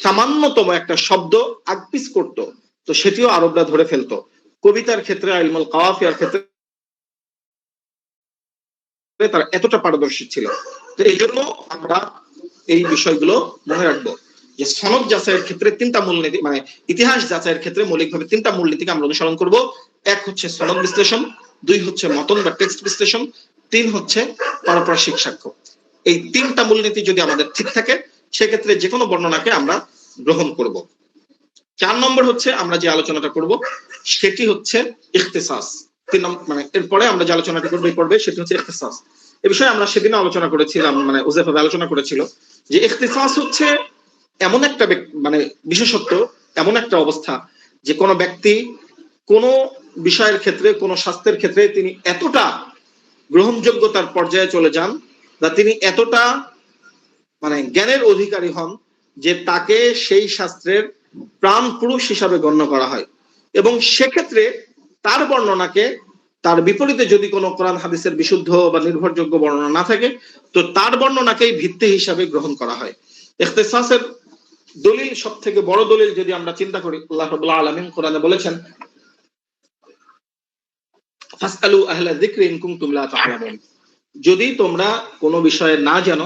A: সামান্যতম একটা শব্দ আগপিস করত তো সেটিও আরবরা ধরে ফেলতো। কবিতার ক্ষেত্রে, ইলমুল কাওয়াফিয়ার ক্ষেত্রে তারা এতটা পারদর্শী ছিল। তো এই জন্য আমরা এই বিষয়গুলো মনে রাখবো যে সনদ যাচাইয়ের ক্ষেত্রে 3টা মূলনীতি, মানে ইতিহাস যাচাইয়ের ক্ষেত্রে মৌলিকভাবে 3টা মূলনীতিকে আমরা অনুসরণ করব। 1 হচ্ছে সনদ বিশ্লেষণ, 2 হচ্ছে মতন বা টেক্সট বিশ্লেষণ, 3 হচ্ছে পারিপার্শ্বিক সাক্ষ্য। এই 3টা মূলনীতি যদি আমাদের ঠিক থাকে সেক্ষেত্রে যে কোনো বর্ণনাকে আমরা গ্রহণ করব। 4 নম্বর হচ্ছে আমরা যে আলোচনাটা করব সেটি হচ্ছে ইখতিসাস। 3 নম্বর মানে এরপরে আমরা যে আলোচনাটা করব এই পর্বে সেটি হচ্ছে ইখতিসাস। এই বিষয়ে আমরা সেদিন আলোচনা করেছিলাম, মানে উজাইফা আলোচনা করেছিল যে ইখতিসাস হচ্ছে এমন একটা মানে বিশেষত্ব, এমন একটা অবস্থা যে কোনো ব্যক্তি কোনো বিষয়ের ক্ষেত্রে, কোনো শাস্ত্রের ক্ষেত্রে তিনি এতটা গ্রহণযোগ্যতার পর্যায়ে চলে যান বা তিনি এতটা মানে জ্ঞানের অধিকারী হন যে তাকে সেই শাস্ত্রের প্রাণ পুরুষ হিসাবে গণ্য করা হয়, এবং সেক্ষেত্রে তার বর্ণনাকে, তার বিপরীতে যদি কোনো কোরআন হাদিসের বিশুদ্ধ বা নির্ভরযোগ্য বর্ণনা না থাকে তো তার বর্ণনাকেই ভিত্তি হিসাবে গ্রহণ করা হয়। ইখতিসাসের দলিল, সব থেকে বড় দলিল যদি আমরা চিন্তা করি, আল্লাহ রাব্বুল আলামিন কোরআনে বলেছেন ফাসআলু আহলা যিকরি ইন কুনতুম লা তা'লামুন, যদি তোমরা কোনো বিষয়ে না জানো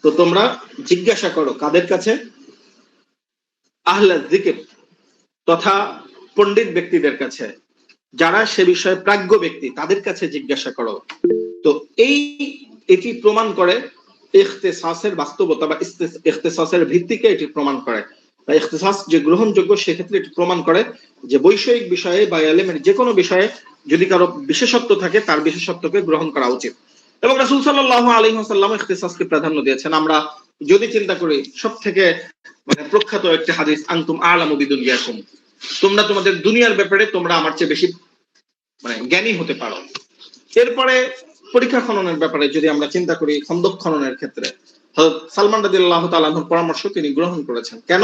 A: তো তোমরা জিজ্ঞাসা করো কাদের কাছে? আহলা যিকর তথা পণ্ডিত ব্যক্তিদের কাছে, যারা সে বিষয়ে প্রাজ্ঞ ব্যক্তি তাদের কাছে জিজ্ঞাসা করো। তো এটি প্রমাণ করে ইখতিসাসের বাস্তবতা বা ইখতিসাসের ভিত্তিকে এটি প্রমাণ করে। তাই ইখতিসাস যে গ্রহণযোগ্য সেক্ষেত্রে এটি প্রমাণ করে যে বৈষয়িক বিষয়ে বা ইলমের যে কোনো বিষয়ে যদি কারো বিশেষত্ব থাকে তার বিশেষত্বকে গ্রহণ করা উচিত। এবং রাসূল সাল্লাল্লাহু আলাইহি ওয়াসাল্লাম ইখতিসাসকে প্রাধান্য দিয়েছেন। আমরা যদি চিন্তা করি সব থেকে মানে প্রখ্যাত একটি হাদিস, আনতুম আ'লামু বিদুনিয়াকুম, তোমরা তোমাদের দুনিয়ার ব্যাপারে তোমরা আমার চেয়ে বেশি মানে জ্ঞানী হতে পারো। এরপরে পরীক্ষা খননের ব্যাপারে যদি আমরা চিন্তা করি, খন্দক খননের ক্ষেত্রে হযরত সালমান রাদিয়াল্লাহু তাআলা আনহুর পরামর্শ তিনি গ্রহণ করেছেন। কেন?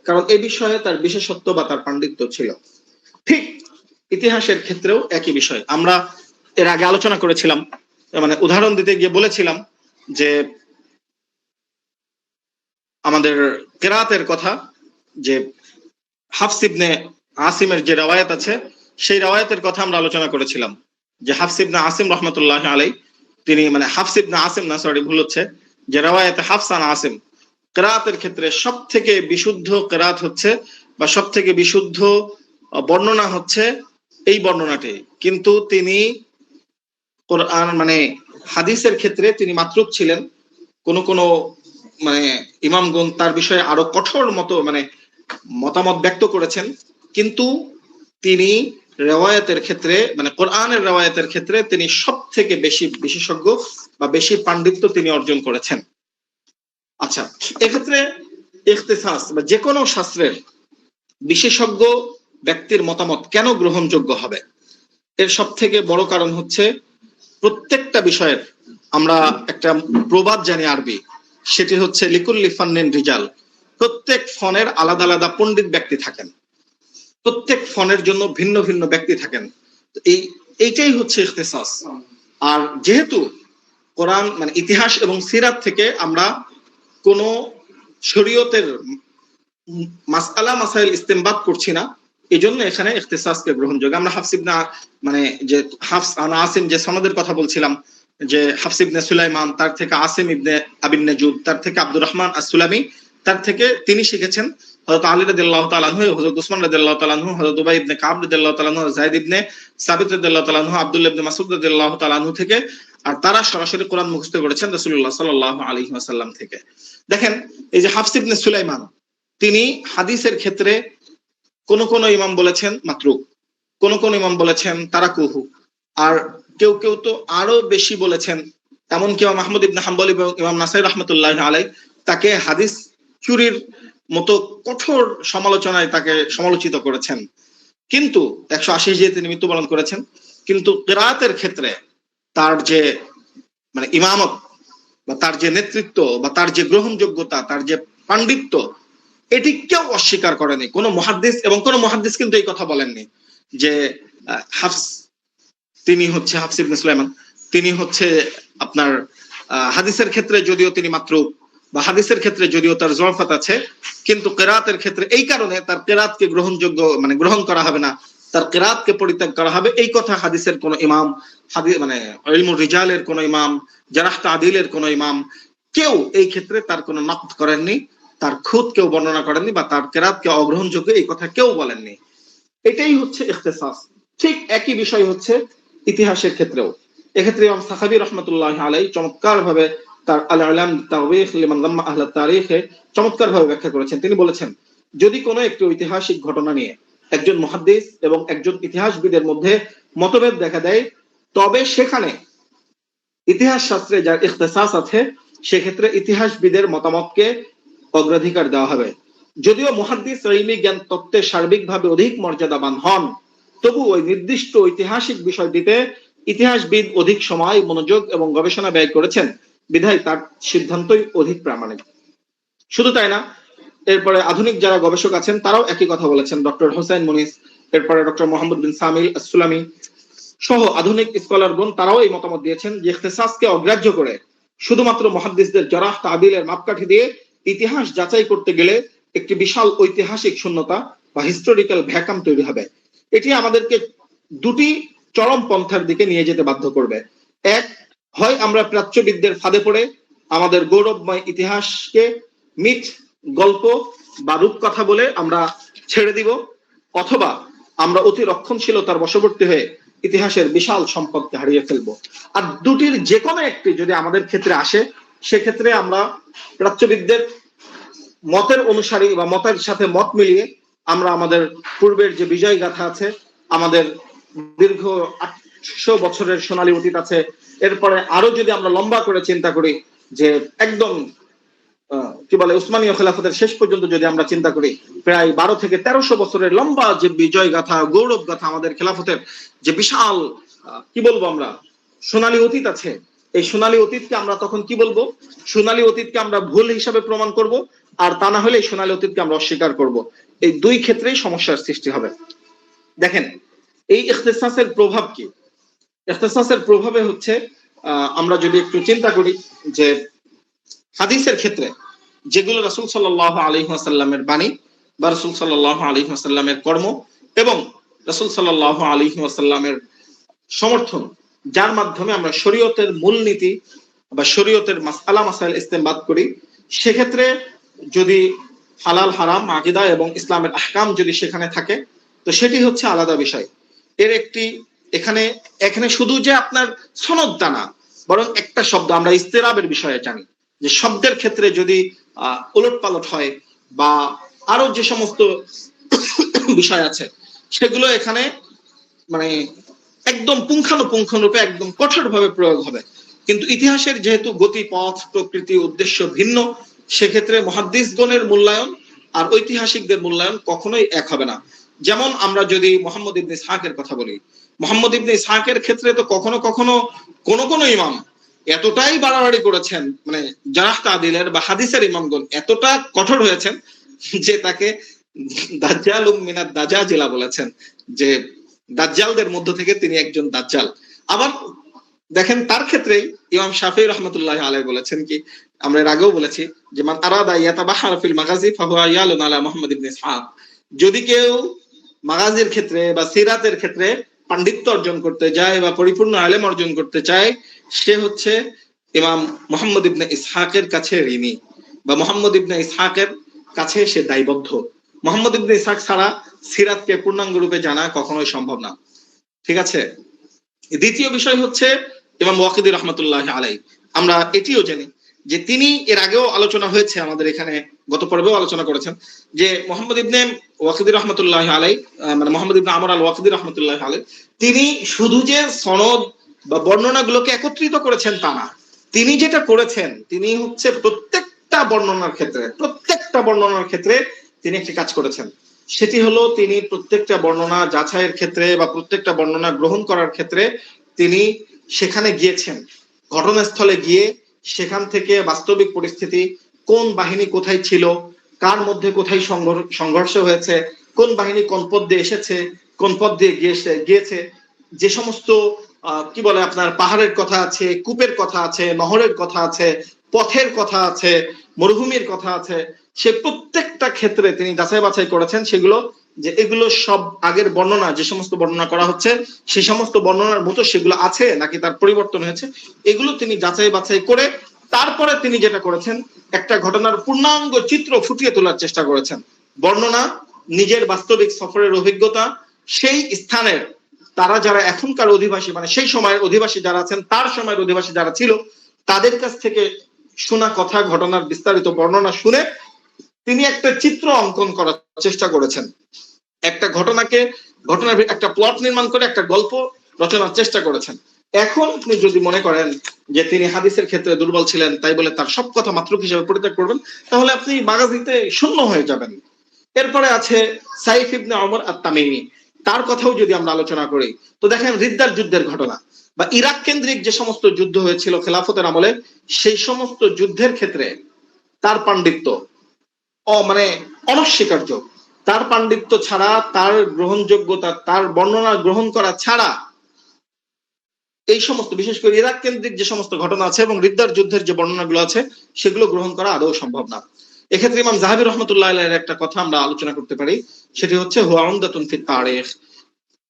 A: কারণ এই বিষয়ে তার বিশেষত্ব বা তার পাণ্ডিত্য ছিল। ঠিক ইতিহাসের ক্ষেত্রেও একই বিষয়। আমরা এর আগে আলোচনা করেছিলাম, মানে উদাহরণ দিতে গিয়ে বলেছিলাম যে আমাদের কিরাতের কথা, যে হাফস ইবনে আসিমের যে রওয়ায়াত আছে সেই রওয়ায়াতের কথা আমরা আলোচনা করেছিলাম যে হাফস ইবনে আসিম রাহমাতুল্লাহি আলাইহি তিনি, মানে হাফস ইবনে আসিম না, সরি ভুল হচ্ছে, যে রওয়ায়াতে হাফস আন আসিম কিরাতের ক্ষেত্রে সবথেকে বিশুদ্ধ কিরাত হচ্ছে বা সবথেকে বিশুদ্ধ বর্ণনা হচ্ছে এই বর্ণনাটি, কিন্তু তিনি কোরআন মানে হাদিসের ক্ষেত্রে তিনি মাতরুক ছিলেন। কোন মানে ইমামগণ তার বিষয়ে আরো কঠোর মানে মতামত ব্যক্ত করেছেন, কিন্তু তিনি রেওয়ায়াতের ক্ষেত্রে, মানে কোরআনের রেওয়ায়াতের ক্ষেত্রে তিনি সব থেকে বেশি বিশেষজ্ঞ বা বেশি পাণ্ডিত্য তিনি অর্জন করেছেন। আচ্ছা, এক্ষেত্রে ইখতিসাস বা যে কোনো শাস্ত্রের বিশেষজ্ঞ ব্যক্তির মতামত কেন গ্রহণযোগ্য হবে? এর সব থেকে বড় কারণ হচ্ছে প্রত্যেকটা বিষয়ের আমরা একটা প্রবাদ জানি আরবি, সেটি হচ্ছে লিকুল্লি ফান্নিন রিজাল। প্রত্যেক ফনের আলাদা আলাদা পণ্ডিত ব্যক্তি থাকেন, প্রত্যেক ফনের জন্য ভিন্ন ভিন্ন ব্যক্তি থাকেন। এইটাই হচ্ছে ইখতিসাস। আর যেহেতু কোরআন মানে ইতিহাস এবং সিরাত থেকে আমরা কোন শরীয়তের মাসআলা মাসাইল ইস্তেমবাদ করছি না, এই জন্য এখানে ইখতিসাসকে গ্রহণযোগ্য। আমরা হাফস ইবনে মানে যে হাফস আন আসিম যে সনদের কথা বলছিলাম, যে হাফস ইবনে সুলাইমান, তার থেকে আসিম ইবনে আবিন নাজুদ, তার থেকে আব্দুর রহমান আস-সুলামি, তার থেকে তিনি শিখেছেন হযরত আলী রাদিয়াল্লাহু তাআলা আনহু, হযরত উসমান রাদিয়াল্লাহু তাআলা আনহু, হযরত উবাই ইবনে কাব রাদিয়াল্লাহু তাআলা আনহু, যায়েদ ইবনে সাবিত রাদিয়াল্লাহু তাআলা আনহু, আব্দুল্লাহ ইবনে মাসউদ রাদিয়াল্লাহু তাআলা আনহু থেকে। আর তারা সরাসরি কোরআন মুখস্থ করেছেন রাসূলুল্লাহ সাল্লাল্লাহু আলাইহি ওয়াসাল্লাম থেকে। দেখেন এই যে হাফস ইবনে সুলাইমান, তিনি হাদিসের ক্ষেত্রে কোন কোন ইমাম বলেছেন মাতরুক, কোন কোন ইমাম বলেছেন তারাকুহু, আর কেউ কেউ তো আরো বেশি বলেছেন। এমনকি ইমাম আহমদ ইবনে হাম্বল এবং ইমাম নাসাই রাহমাতুল্লাহি আলাইহি তাকে হাদিস চুরির মতো কঠোর সমালোচনায় তাকে সমালোচিত করেছেন। কিন্তু 180 যে তিনি মৃত্যুবরণ করেছেন। কিন্তু কিরাআতের ক্ষেত্রে তার যে মানে ইমামত বা তার যে নেতৃত্ব বা তার যে গ্রহণযোগ্যতা, তার যে পাণ্ডিত্য, এটি কেউ অস্বীকার করেনি। কোন মুহাদ্দিস এবং কোন মুহাদ্দিস কিন্তু এই কথা বলেননি যে হাফস, তিনি হচ্ছে হাফস ইবনে সুলাইমান, তিনি হচ্ছে আপনার হাদিসের ক্ষেত্রে যদিও তিনি মাত্র বা হাদিসের ক্ষেত্রে যদিও তার জরফাত আছে, কিন্তু কিরাআতের ক্ষেত্রে এই কারণে তার কিরাআতকে গ্রহণযোগ্য মানে গ্রহণ করা হবে না, তার কিরাআতকে পরিত্যাগ করা হবে, এই কথা হাদিসের কোন ইমাম, হাদিস মানে ইলমুর রিজালের কোন ইমাম, জারাহ তাদিলের কোন ইমাম কেউ এই ক্ষেত্রে তার কোন নকদ করেননি, তার খুদ কেউ বর্ণনা করেননি, বা তার কিরাআতকে অগ্রহণযোগ্য এই কথা কেউ বলেননি। এটাই হচ্ছে ইখতিসাস। ঠিক একই বিষয় হচ্ছে ইতিহাসের ক্ষেত্রেও। এক্ষেত্রে ইমাম সাখাবী রাহমাতুল্লাহি আলাইহি চমৎকার ভাবে তার আল-ইলাম বিত-তাওরীখ লিমান যাম্মা আহলা তারিখে চমৎকার ভাবে ব্যাখ্যা করেছেন। তিনি বলেছেন, যদি কোনো একটি ঐতিহাসিক ঘটনা নিয়ে একজন মুহাদ্দিস এবং একজন ইতিহাসবিদের মধ্যে মতভেদ দেখা দেয়, তবে সেখানে ইতিহাস শাস্ত্রে যার ইখতিসাস আছে সেক্ষেত্রে ইতিহাসবিদের মতামতকে অগ্রাধিকার দেওয়া হবে। যদিও মুহাদ্দিস ইলমি জ্ঞান তত্ত্বে সার্বিকভাবে অধিক মর্যাদাবান হন, তবু ওই নির্দিষ্ট ঐতিহাসিক বিষয়টিতে ইতিহাসবিদ অধিক সময়, মনোযোগ এবং গবেষণা ব্যয় করেছেন, বিধায় তার সিদ্ধান্তই অধিক প্রামাণিক। শুধু তাই না, এরপরে আধুনিক যারা গবেষক আছেন তারাও একই কথা বলেছেন। ডক্টর হোসেন মুনিস, এরপরে ডক্টর মোহাম্মদ বিন সামিল আস-সুলামি সহ আধুনিক স্কলারগণ তারাও এই মতামত দিয়েছেন যে ইখতিসাসকে অগ্রাহ্য করে শুধুমাত্র মুহাদ্দিসদের জারাহ তাদিলের মাপকাঠি দিয়ে ইতিহাস যাচাই করতে গেলে একটি বিশাল ঐতিহাসিক শূন্যতা বা হিস্টোরিক্যাল ভ্যাকাম তৈরি হবে। এটি আমাদেরকে দুটি চরম পন্থার দিকে নিয়ে যেতে বাধ্য করবে। এক, হয় আমরা প্রাচ্যবিদদের ফাঁদে পড়ে আমাদের গৌরবময় ইতিহাসকে মিথ, গল্প বা রূপকথা বলে আমরা ছেড়ে দিব, অথবা আমরা অতি রক্ষণশীলতার বশবর্তী হয়ে ইতিহাসের বিশাল সম্পদকে হারিয়ে ফেলবো। আর দুটির যে কোনো একটি যদি আমাদের ক্ষেত্রে আসে, সেক্ষেত্রে আমরা প্রাচ্যবিদদের মতের অনুসারী বা মতের সাথে মত মিলিয়ে আমরা আমাদের পূর্বের যে বিজয় গাথা আছে, আমাদের দীর্ঘ 800 বছরের সোনালী অতীত আছে, এরপরে আরো যদি আমরা লম্বা করে চিন্তা করি যে একদম কি বলে উসমানীয় খেলাফতের শেষ পর্যন্ত যদি আমরা চিন্তা করি, প্রায় 12 থেকে 1300 বছরের লম্বা যে বিজয় গাথা, গৌরব গাথা, আমাদের খেলাফতের যে বিশাল কি বলবো আমরা সোনালী অতীত আছে, এই সোনালী অতীতকে আমরা তখন কি বলবো? সোনালী অতীতকে আমরা ভুল হিসাবে প্রমাণ করব, আর তা না হলে এই সোনালী অতীতকে আমরা অস্বীকার করব। এই দুই ক্ষেত্রেই সমস্যার সৃষ্টি হবে। দেখেন এই ইখতিসাসের প্রভাব কি? ইখতিসাসের প্রভাবে হচ্ছে আমরা যদি একটু চিন্তা করি যে হাদিসের ক্ষেত্রে যেগুলো রাসূল সাল্লাল্লাহু আলাইহি ওয়াসাল্লামের বাণী বা রাসূল সাল্লাল্লাহু আলাইহি ওয়াসাল্লামের কর্ম এবং রাসূল সাল্লাল্লাহু আলাইহি ওয়াসাল্লামের সমর্থন, যার মাধ্যমে আমরা শরীয়তের মূলনীতি বা শরীয়তের মাসআলা মাসাইল ইস্তেমবাদ করি, সেক্ষেত্রে যদি হালাল হারাম আকীদা এবং ইসলামের আহকাম যদি সেখানে থাকে, তো সেটি হচ্ছে আলাদা বিষয়। এর একটি এখানে শুধু যে আপনার সনদটা না, বরং একটা শব্দ আমরা ইস্তেরাবের বিষয়ে জানি যে শব্দের ক্ষেত্রে যদি উলটপালট হয় বা আরো যে সমস্ত বিষয় আছে সেগুলো এখানে মানে একদম পুঙ্খানুপুঙ্খরূপে একদম কঠোরভাবে প্রয়োগ হবে। কিন্তু ইতিহাসের যেহেতু গতি, পথ, প্রকৃতি, উদ্দেশ্য ভিন্ন, সেক্ষেত্রে মুহাদ্দিসগণের মূল্যায়ন আর ঐতিহাসিকদের মূল্যায়ন কখনোই এক হবে না। যেমন আমরা যদি মুহাম্মদ ইবনে ইসহাকের কথা বলি, মোহাম্মদ ইবনে ইসহাকের ক্ষেত্রে তো কখনো কখনো কোন ইমাম এতটাই বাড়াবাড়ি করেছেন, মানে জারাহ তাদিলের বা হাদিসের ইমামগণ এতটা কঠোর হয়েছেন যে তাকে দাজ্জালুম মিনাদ দাজাজিলা বলেছেন, যে দাজ্জালদের মধ্য থেকে তিনি একজন দাজ্জাল। আবার দেখেন তার ক্ষেত্রেই ইমাম শাফিঈ রাহমাতুল্লাহি আলাইহি বলেছেন কি, আমরা এর আগেও বলেছি যে মান আরাদা ইয়াতাবাহহার ফিল মাগাজি ফাহুয়া ইয়ালুন আলা মুহাম্মদ ইবনে ইসহাক, যদি কেউ মাগাজির ক্ষেত্রে বা সিরাতের ক্ষেত্রে পাণ্ডিত্য অর্জন করতে যায় বা পরিপূর্ণ ইলম অর্জন করতে চায়, সে হচ্ছে ইমাম মুহাম্মদ ইবনে ইসহাকের কাছে ঋণী বা মুহাম্মদ ইবনে ইসহাকের কাছে সে দায়বদ্ধ। মুহাম্মদ ইবনে ইসহাক ছাড়া সিরাতকে পূর্ণাঙ্গ রূপে জানা কখনোই সম্ভব না। ঠিক আছে। দ্বিতীয় বিষয় হচ্ছে ইমাম ওয়াকিদি রাহমাতুল্লাহি আলাইহি, আমরা এটিও জানি যে তিনি এর আগেও আলোচনা হয়েছে, আমাদের এখানে গত পর্বেও আলোচনা করেছেন যে মোহাম্মদ ইবনে ওয়াকিদি রাহমাতুল্লাহি আলাইহি, মানে মোহাম্মদ ইবনে আমর আল ওয়াকিদি রাহমাতুল্লাহি আলাইহি, তিনি শুধু যে সনদ বা বর্ণনাগুলোকে একত্রিত করেছেন তা না, তিনি যেটা করেছেন তিনি হচ্ছে প্রত্যেকটা বর্ণনার ক্ষেত্রে তিনি একটি কাজ করেছেন। সেটি হলো তিনি প্রত্যেকটা বর্ণনা যাচাইয়ের ক্ষেত্রে বা প্রত্যেকটা বর্ণনা গ্রহণ করার ক্ষেত্রে তিনি সেখানে গিয়েছেন, ঘটনাস্থলে গিয়ে সেখান থেকে বাস্তবিক পরিস্থিতি, কোন বাহিনী কোথায় ছিল, কার মধ্যে কোথায় সংঘর্ষ হয়েছে, কোন বাহিনী কোন পথ দিয়ে এসেছে, কোন পথ দিয়ে গিয়েছে, যে সমস্ত কি বলে আপনার পাহাড়ের কথা আছে, কূপের কথা আছে, নহরের কথা আছে, পথের কথা আছে, মরুভূমির কথা আছে, সে প্রত্যেকটা ক্ষেত্রে তিনি যাচাই বাছাই করেছেন সেগুলো, যে এগুলো সব আগের বর্ণনা, যে সমস্ত বর্ণনা করা হচ্ছে সেই সমস্ত বর্ণনার মতো সেগুলো আছে নাকি তার পরিবর্তন হয়েছে, এগুলো তিনি যাচাই বাছাই করে তারপরে তিনি যেটা করেছেন, একটা ঘটনার পূর্ণাঙ্গ চিত্র ফুটিয়ে তোলার চেষ্টা করেছেন। বর্ণনা, নিজের বাস্তবিক সফরের অভিজ্ঞতা, সেই স্থানের তারা যারা এখনকার অধিবাসী, মানে সেই সময়ের অধিবাসী যারা আছেন, তার সময়ের অধিবাসী যারা ছিল, তাদের কাছ থেকে শোনা কথা, ঘটনার বিস্তারিত বর্ণনা শুনে তিনি একটা চিত্র অঙ্কন করার চেষ্টা করেছেন। একটা ঘটনার একটা প্লট নির্মাণ করে একটা গল্প রচনার চেষ্টা করেছেন। এখন আপনি যদি মনে করেন যে তিনি হাদিসের ক্ষেত্রে দুর্বল ছিলেন তাই বলে তার সব কথা মাত্রক হিসেবে পরিত্যাগ করবেন, তাহলে আপনি মাগাজিতে শূন্য হয়ে যাবেন। এরপরে আছে সাইফ ইবনে ওমর আত-তামিমি, তার কথাও যদি আমরা আলোচনা করি তো দেখেন রিদ্দার যুদ্ধের ঘটনা বা ইরাক কেন্দ্রিক যে সমস্ত যুদ্ধ হয়েছিল খেলাফতের আমলে, সেই সমস্ত যুদ্ধের ক্ষেত্রে তার পাণ্ডিত্য মানে অনস্বীকার্য। তার পাণ্ডিত্য ছাড়া, তার গ্রহণযোগ্যতা, তার বর্ণনা গ্রহণ করা ছাড়া এই সমস্ত, বিশেষ করে ইরাক কেন্দ্রিক যে সমস্ত ঘটনা আছে এবং রিদ্দার যুদ্ধের যে বর্ণনাগুলো আছে সেগুলো গ্রহণ করা আদৌ সম্ভব না। এক্ষেত্রে ইমাম যাহাবী রাহমাতুল্লাহি আলাইহির একটা কথা আমরা আলোচনা করতে পারি, সেটি হচ্ছে হুয়া উমদাতুন ফিত তারিখ।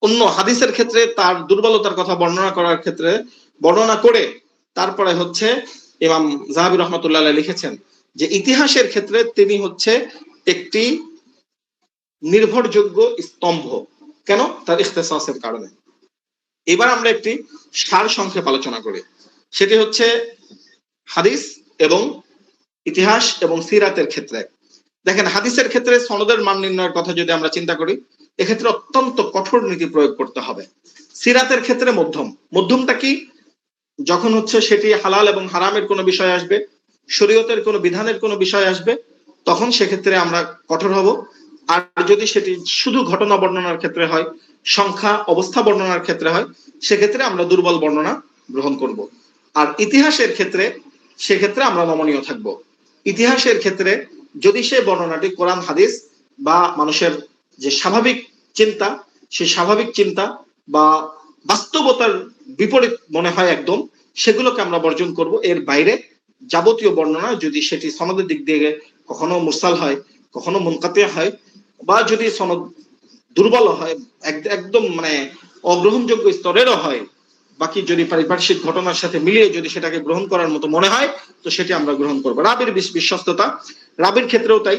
A: অন্য হাদিসের ক্ষেত্রে তার দুর্বলতার কথা বর্ণনা করার ক্ষেত্রে বর্ণনা করে তারপরে হচ্ছে ইমাম যাহাবী রাহমাতুল্লাহি আলাইহি লিখেছেন যে ইতিহাসের ক্ষেত্রে তিনি হচ্ছে একটি নির্ভরযোগ্য স্তম্ভ। কেন? তার ইখতিসাসের কারণে। এবার আমরা একটি সার সংক্ষেপ আলোচনা করি, সেটি হচ্ছে হাদিস এবং ইতিহাস এবং সিরাতের ক্ষেত্রে। দেখেন হাদিসের ক্ষেত্রে সনদের মান নির্ণয়ের কথা যদি আমরা চিন্তা করি, এক্ষেত্রে অত্যন্ত কঠোর নীতি প্রয়োগ করতে হবে। সিরাতের ক্ষেত্রে মধ্যমটা কি? যখন হচ্ছে সেটি হালাল এবং হারামের কোনো বিষয় আসবে, শরীয়তের কোনো বিধানের কোনো বিষয় আসবে, তখন সেক্ষেত্রে আমরা কঠোর হব। আর যদি সেটি শুধু ঘটনা বর্ণনার ক্ষেত্রে হয়, সংখ্যা অবস্থা বর্ণনার ক্ষেত্রে হয়, সেক্ষেত্রে আমরা দুর্বল বর্ণনা গ্রহণ করব। আর ইতিহাসের ক্ষেত্রে সেক্ষেত্রে আমরা নমনীয় থাকব। ইতিহাসের ক্ষেত্রে যদি সে বর্ণনাটি কোরআন হাদিস বা মানুষের যে স্বাভাবিক চিন্তা, সেই স্বাভাবিক চিন্তা বা বাস্তবতার বিপরীত মনে হয় একদম, সেগুলোকে আমরা বর্জন করব। এর বাইরে যাবতীয় বর্ণনা যদি সেটি সনদের দিক দিয়ে কখনো মুরসাল হয়, কখনো মুনকাতি হয়, বা যদি সনদ দুর্বল হয়, একদম মানে অগ্রহণযোগ্য স্তরেরও হয়, বাকি যদি পারিপার্শ্বিক ঘটনার সাথে মিলিয়ে যদি সেটাকে গ্রহণ করার মতো মনে হয়, তো সেটি আমরা গ্রহণ করবো। রাবির বিশ্বস্ততা, রাবির ক্ষেত্রেও তাই।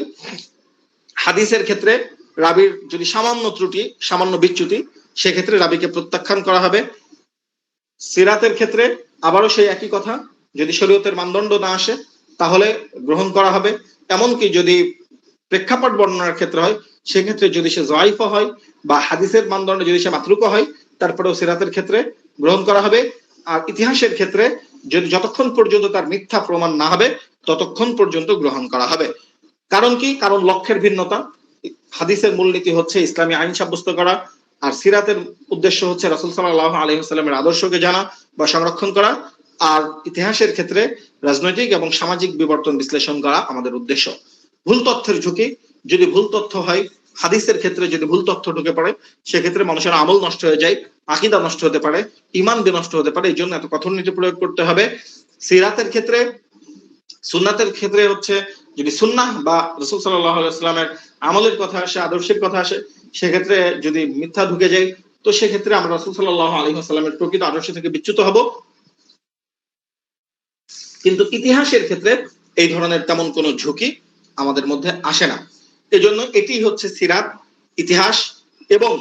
A: হাদিসের ক্ষেত্রে রাবির যদি সামান্য ত্রুটি, সামান্য বিচ্যুতি, সেক্ষেত্রে রাবিকে প্রত্যাখ্যান করা হবে। সিরাতের ক্ষেত্রে আবারও সেই একই কথা, যদি শরীয়তের মানদণ্ড না আসে তাহলে গ্রহণ করা হবে। এমনকি যদি প্রেক্ষাপট বর্ণনার ক্ষেত্রে হয়, সেক্ষেত্রে যদি সে যায়িফ হয় বা হাদিসের মানদণ্ডে যদি সে মাতরুক হয়, তারপরেও সিরাতের ক্ষেত্রে গ্রহণ করা হবে। আর ইতিহাসের ক্ষেত্রে যদি যতক্ষণ পর্যন্ত তার মিথ্যা প্রমাণ না হবে ততক্ষণ পর্যন্ত গ্রহণ করা হবে। কারণ কি? কারণ লক্ষ্যের ভিন্নতা। হাদিসের মূলনীতি হচ্ছে ইসলামী আইন সাব্যস্ত করা, আর সিরাতের উদ্দেশ্য হচ্ছে রাসূল সাল্লাল্লাহু আলাইহি ওয়াসাল্লামের আদর্শকে জানা বা সংরক্ষণ করা, আর ইতিহাসের ক্ষেত্রে রাজনৈতিক এবং সামাজিক বিবর্তন বিশ্লেষণ করা আমাদের উদ্দেশ্য। ভুল তথ্যের ঝুঁকি, যদি ভুল তথ্য হয়, হাদিসের ক্ষেত্রে যদি ভুল তথ্য ঢুকে পড়ে, সেক্ষেত্রে মানুষের আমল নষ্ট হয়ে যায়, আকীদা নষ্ট হতে পারে, ঈমান বিনষ্ট হতে পারে। এই জন্য এত কঠোর নীতি প্রয়োগ করতে হবে। সিরাতের ক্ষেত্রে, সুন্নাতের ক্ষেত্রে হচ্ছে যদি সুন্নাহ বা রাসূল সাল্লাল্লাহু আলাইহি ওয়াসাল্লামের আমলের কথা আসে, আদর্শের কথা আসে, সেক্ষেত্রে যদি মিথ্যা ঢুকে যায়, তো সেক্ষেত্রে আমরা রাসূল সাল্লাল্লাহু আলাইহি ওয়াসাল্লামের প্রকৃত আদর্শ থেকে বিচ্যুত হব। কিন্তু ইতিহাসের ক্ষেত্রে এই ধরনের তেমন কোনো ঝুঁকি আমাদের মধ্যে আসে না। এজন্য এটি হচ্ছে সিরাত, ইতিহাস এবং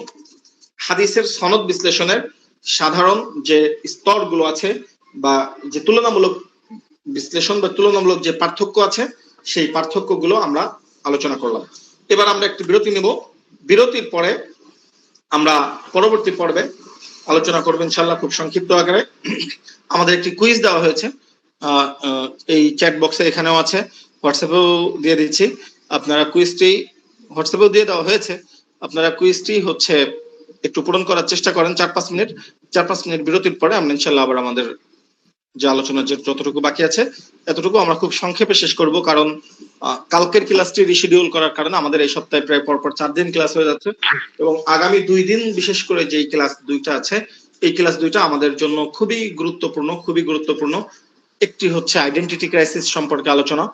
A: হাদিসের সনদ বিশ্লেষণের সাধারণ যে স্তরগুলো আছে বা যে তুলনামূলক বিশ্লেষণ বা তুলনামূলক যে পার্থক্য আছে, সেই পার্থক্যগুলো আমরা আলোচনা করলাম। এবার আমরা একটু বিরতি নিব। বিরতির পরে আমরা পরবর্তী পর্বে আলোচনা করব ইনশাআল্লাহ খুব সংক্ষিপ্ত আকারে। আমাদের একটি কুইজ দেওয়া হয়েছে, এই চ্যাট বক্সে এখানেও আছে, হোয়াটসঅ্যাপেও দিয়ে দিচ্ছি। আপনারা কুইজটি হোয়াটসঅ্যাপেও দিয়ে দেওয়া হয়েছে, আপনারা কুইজটি হচ্ছে একটু পূরণ করার চেষ্টা করেন 4-5 মিনিট। 4-5 মিনিট বিরতির পরে আমরা ইনশাআল্লাহ আবার আমাদের যে আলোচনা যতটুকু বাকি আছে এতটুকু আমরা খুব সংক্ষেপে শেষ করব, কারণ কালকের ক্লাসটি রিশিডিউল করার কারণে আমাদের এই সপ্তাহে প্রায় পরপর 4 দিন ক্লাস হয়ে যাচ্ছে, এবং আগামী 2 দিন বিশেষ করে যেই ক্লাস 2টা আছে, এই ক্লাস 2টা আমাদের জন্য খুবই গুরুত্বপূর্ণ। একটি হচ্ছে আইডেন্টিটি ক্রাইসিস সম্পর্কে আলোচনা,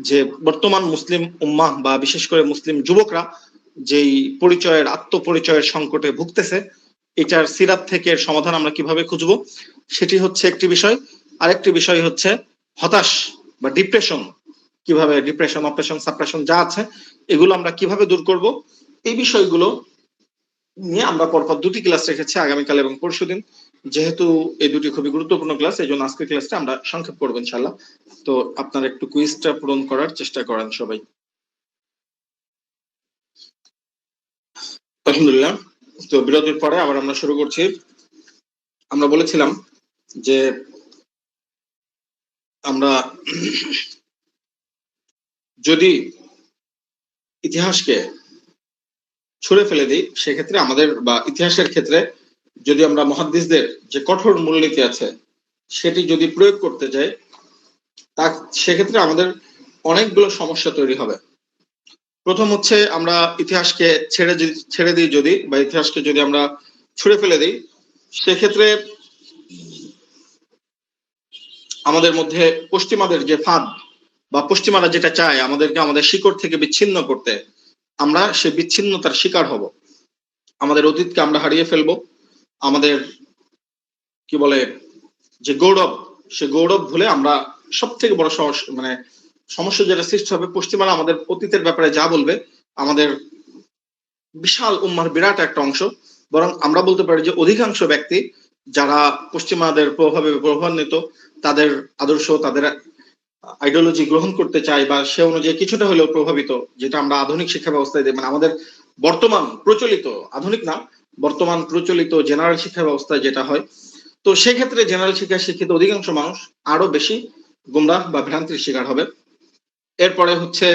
A: যে বর্তমান মুসলিম উম্মাহ বা বিশেষ করে মুসলিম যুবকরা যেই পরিচয়ের, আত্মপরিচয়ের সংকটে ভুগতেছে, এটার সিরাত থেকে সমাধান আমরা কিভাবে খুঁজবো, সেটি হচ্ছে একটি বিষয়। আরেকটি বিষয় হচ্ছে হতাশ বা ডিপ্রেশন, কিভাবে ডিপ্রেশন, অপারেশন, সাপ্রেশন যা আছে এগুলো আমরা কিভাবে দূর করব, এই বিষয়গুলো নিয়ে আমরা পরপর 2টি ক্লাস রেখেছি, আগামীকাল এবং পরশুদিন। যেহেতু এই দুটি খুবই গুরুত্বপূর্ণ ক্লাস, এই জন্য আজকের ক্লাসটা আমরা সংক্ষেপ করবো ইনশাআল্লাহ। তো আপনারা একটু কুইজটা পূরণ করার চেষ্টা করেন সবাই। আলহামদুলিল্লাহ। তো বিরতির পরে আবার আমরা শুরু করছি। আমরা বলেছিলাম যে আমরা যদি ইতিহাসকে ছুঁড়ে ফেলে দিই, সেক্ষেত্রে আমাদের বা ইতিহাসের ক্ষেত্রে যদি আমরা মুহাদ্দিসদের যে কঠোর মূলনীতি আছে সেটি যদি প্রয়োগ করতে যাই, তা সেক্ষেত্রে আমাদের অনেকগুলো সমস্যা তৈরি হবে। প্রথম হচ্ছে আমরা ইতিহাসকে ছেড়ে দিই যদি, বা ইতিহাসকে যদি আমরা ছুঁড়ে ফেলে দিই, সেক্ষেত্রে আমাদের মধ্যে পশ্চিমাদের যে ফাঁদ বা পশ্চিমারা যেটা চায় আমাদেরকে আমাদের শিকড় থেকে বিচ্ছিন্ন করতে, আমরা সে বিচ্ছিন্নতার শিকার হব। আমাদের অতীতকে আমরা হারিয়ে ফেলবো। আমাদের কি বলে যে গৌরব, সে গৌরব ভুলে আমরা সব থেকে বড় সমস্যা যেটা সৃষ্টি হবে, পশ্চিমারা আমাদের অতীতের ব্যাপারে যা বলবে, আমাদের বিশাল উম্মার বিরাট একটা অংশ, বরং আমরা বলতে পারি যে অধিকাংশ ব্যক্তি যারা পশ্চিমাদের প্রভাবে প্রভাবান্বিত, তাদের আদর্শ, তাদের আইডিওলজি গ্রহণ করতে চায় বা সে অনুযায়ী কিছুটা হলেও প্রভাবিত, যেটা আমরা আধুনিক শিক্ষা ব্যবস্থায় মানে আমাদের বর্তমান প্রচলিত, আধুনিক না, বর্তমান প্রচলিত জেনারেল শিক্ষা ব্যবস্থায় যেটা হয়, তো সেক্ষেত্রে জেনারেল শিক্ষায় শিক্ষিত অধিকাংশ মানুষ আরো বেশি গুমরাহ বা ভ্রান্তির শিকার হবে। এরপরে হচ্ছে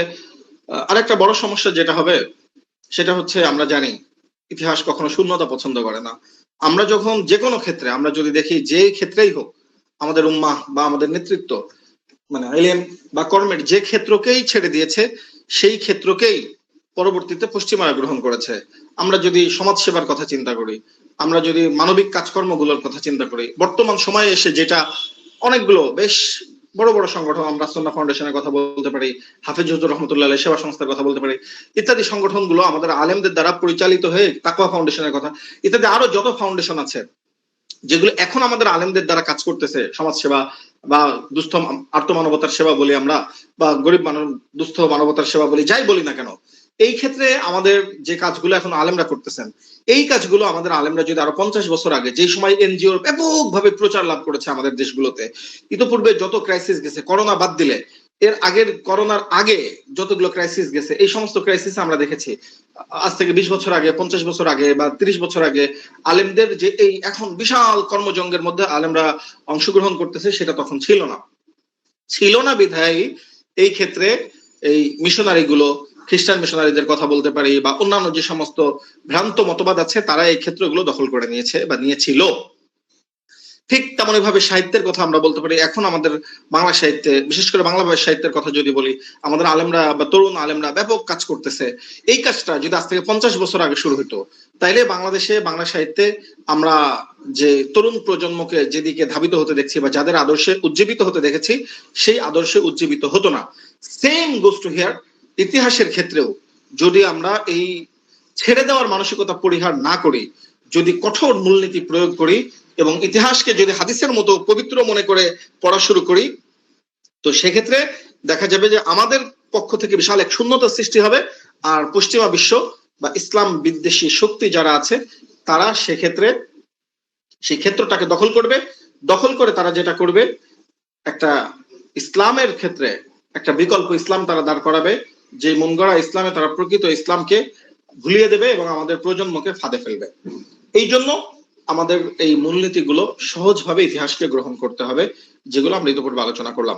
A: আরেকটা বড় সমস্যা যেটা হবে, সেটা হচ্ছে আমরা জানি ইতিহাস কখনো শূন্যতা পছন্দ করে না। আমরা যখন যে কোনো ক্ষেত্রে, আমরা যদি দেখি যে ক্ষেত্রেই হোক, আমাদের উম্মাহ বা আমাদের নেতৃত্ব মানে এলেম বা কর্মের যে ক্ষেত্রকেই ছেড়ে দিয়েছে, সেই ক্ষেত্রকেই পরবর্তীতে পশ্চিমারা গ্রহণ করেছে। আমরা যদি সমাজ সেবার কথা চিন্তা করি, আমরা যদি মানবিক কাজকর্মগুলোর কথা চিন্তা করি, বর্তমান সময়ে এসে যেটা অনেকগুলো বেশ বড় বড় সংগঠন, আমরা সুন্নাহ ফাউন্ডেশনের কথা বলতে পারি, হাফেজ হুজুর রহমতুল্লাহ আলাইহি সেবা সংস্থার কথা বলতে পারি, ইত্যাদি সংগঠনগুলো আমাদের আলেমদের দ্বারা পরিচালিত হয়ে, তাকওয়া ফাউন্ডেশনের কথা, ইত্যাদি আরো যত ফাউন্ডেশন আছে যেগুলো এখন আমাদের আলেমদের দ্বারা কাজ করতেছে, সমাজ সেবা বা দুস্থ আর্ত মানবতার সেবা বলি আমরা, বা গরিব দুস্থ মানবতার সেবা বলি, যাই বলি না কেন, এই ক্ষেত্রে আমাদের যে কাজগুলো এখন আলেমরা করতেছেন, এই কাজগুলো আমাদের আলেমরা যদি আরো 50 বছর আগে, যে সময় এনজিওর ব্যাপকভাবে প্রচার লাভ করেছে আমাদের দেশগুলোতে, ইতিপূর্বে যত ক্রাইসিস গেছে, করোনা বাদ দিলে এর আগের, করোনার আগে যতগুলো ক্রাইসিস গেছে, এই সমস্ত ক্রাইসিস আমরা দেখেছি আজ থেকে 20 বছর আগে, 50 বছর আগে বা 30 বছর আগে আলেমদের যে এই এখন বিশাল কর্মজঙ্গের মধ্যে আলেমরা অংশগ্রহণ করতেছে, সেটা তখন ছিল না বিধায় এই ক্ষেত্রে এই মিশনারি গুলো খ্রিস্টান মিশনারিদের কথা বলতে পারি, বা অন্যান্য যে সমস্ত ভ্রান্ত মতবাদ আছে তারা এই ক্ষেত্রগুলো দখল করে নিয়েছে বা নিয়েছিল। ঠিক তেমন ভাবে সাহিত্যের কথা আমরা বলতে পারি। এখন আমাদের বাংলা সাহিত্যে, বিশেষ করে বাংলা সাহিত্যের কথা যদি বলি, আমাদের আলেমরা বা তরুণ আলেমরা ব্যাপক কাজ করতেছে। এই কাজটা যদি আজ থেকে 50 বছর আগে শুরু হতো, তাইলে বাংলাদেশে বাংলা সাহিত্যে আমরা যে তরুণ প্রজন্মকে যেদিকে ধাবিত হতে দেখছি বা যাদের আদর্শে উজ্জীবিত হতে দেখেছি, সেই আদর্শে উজ্জীবিত হতো না। সেম গোস টু হিয়ার ইতিহাসের ক্ষেত্রেও যদি আমরা এই ছেড়ে দেওয়ার মানসিকতা পরিহার না করি, যদি কঠোর মূলনীতি প্রয়োগ করি এবং ইতিহাসকে যদি হাদিসের মতো পবিত্র মনে করে পড়া শুরু করি, তো সেক্ষেত্রে দেখা যাবে যে আমাদের পক্ষ থেকে বিশাল এক শূন্যতা সৃষ্টি হবে। আর পশ্চিমা বিশ্ব বা ইসলাম বিদ্বেষী শক্তি যারা আছে তারা সেক্ষেত্রে সেই ক্ষেত্রটাকে দখল করবে। দখল করে তারা যেটা করবে, একটা ইসলামের ক্ষেত্রে একটা বিকল্প ইসলাম তারা দাঁড় করাবে, যে মন গড়া ইসলামে তারা প্রকৃত ইসলামকে ভুলিয়ে দেবে এবং আমাদের প্রজন্মকে ফাঁদে ফেলবে। এই জন্য আমাদের এই মূলনীতিগুলো সহজভাবে ইতিহাসকে গ্রহণ করতে হবে, যেগুলো আমরা ইতিপূর্বে আলোচনা করলাম।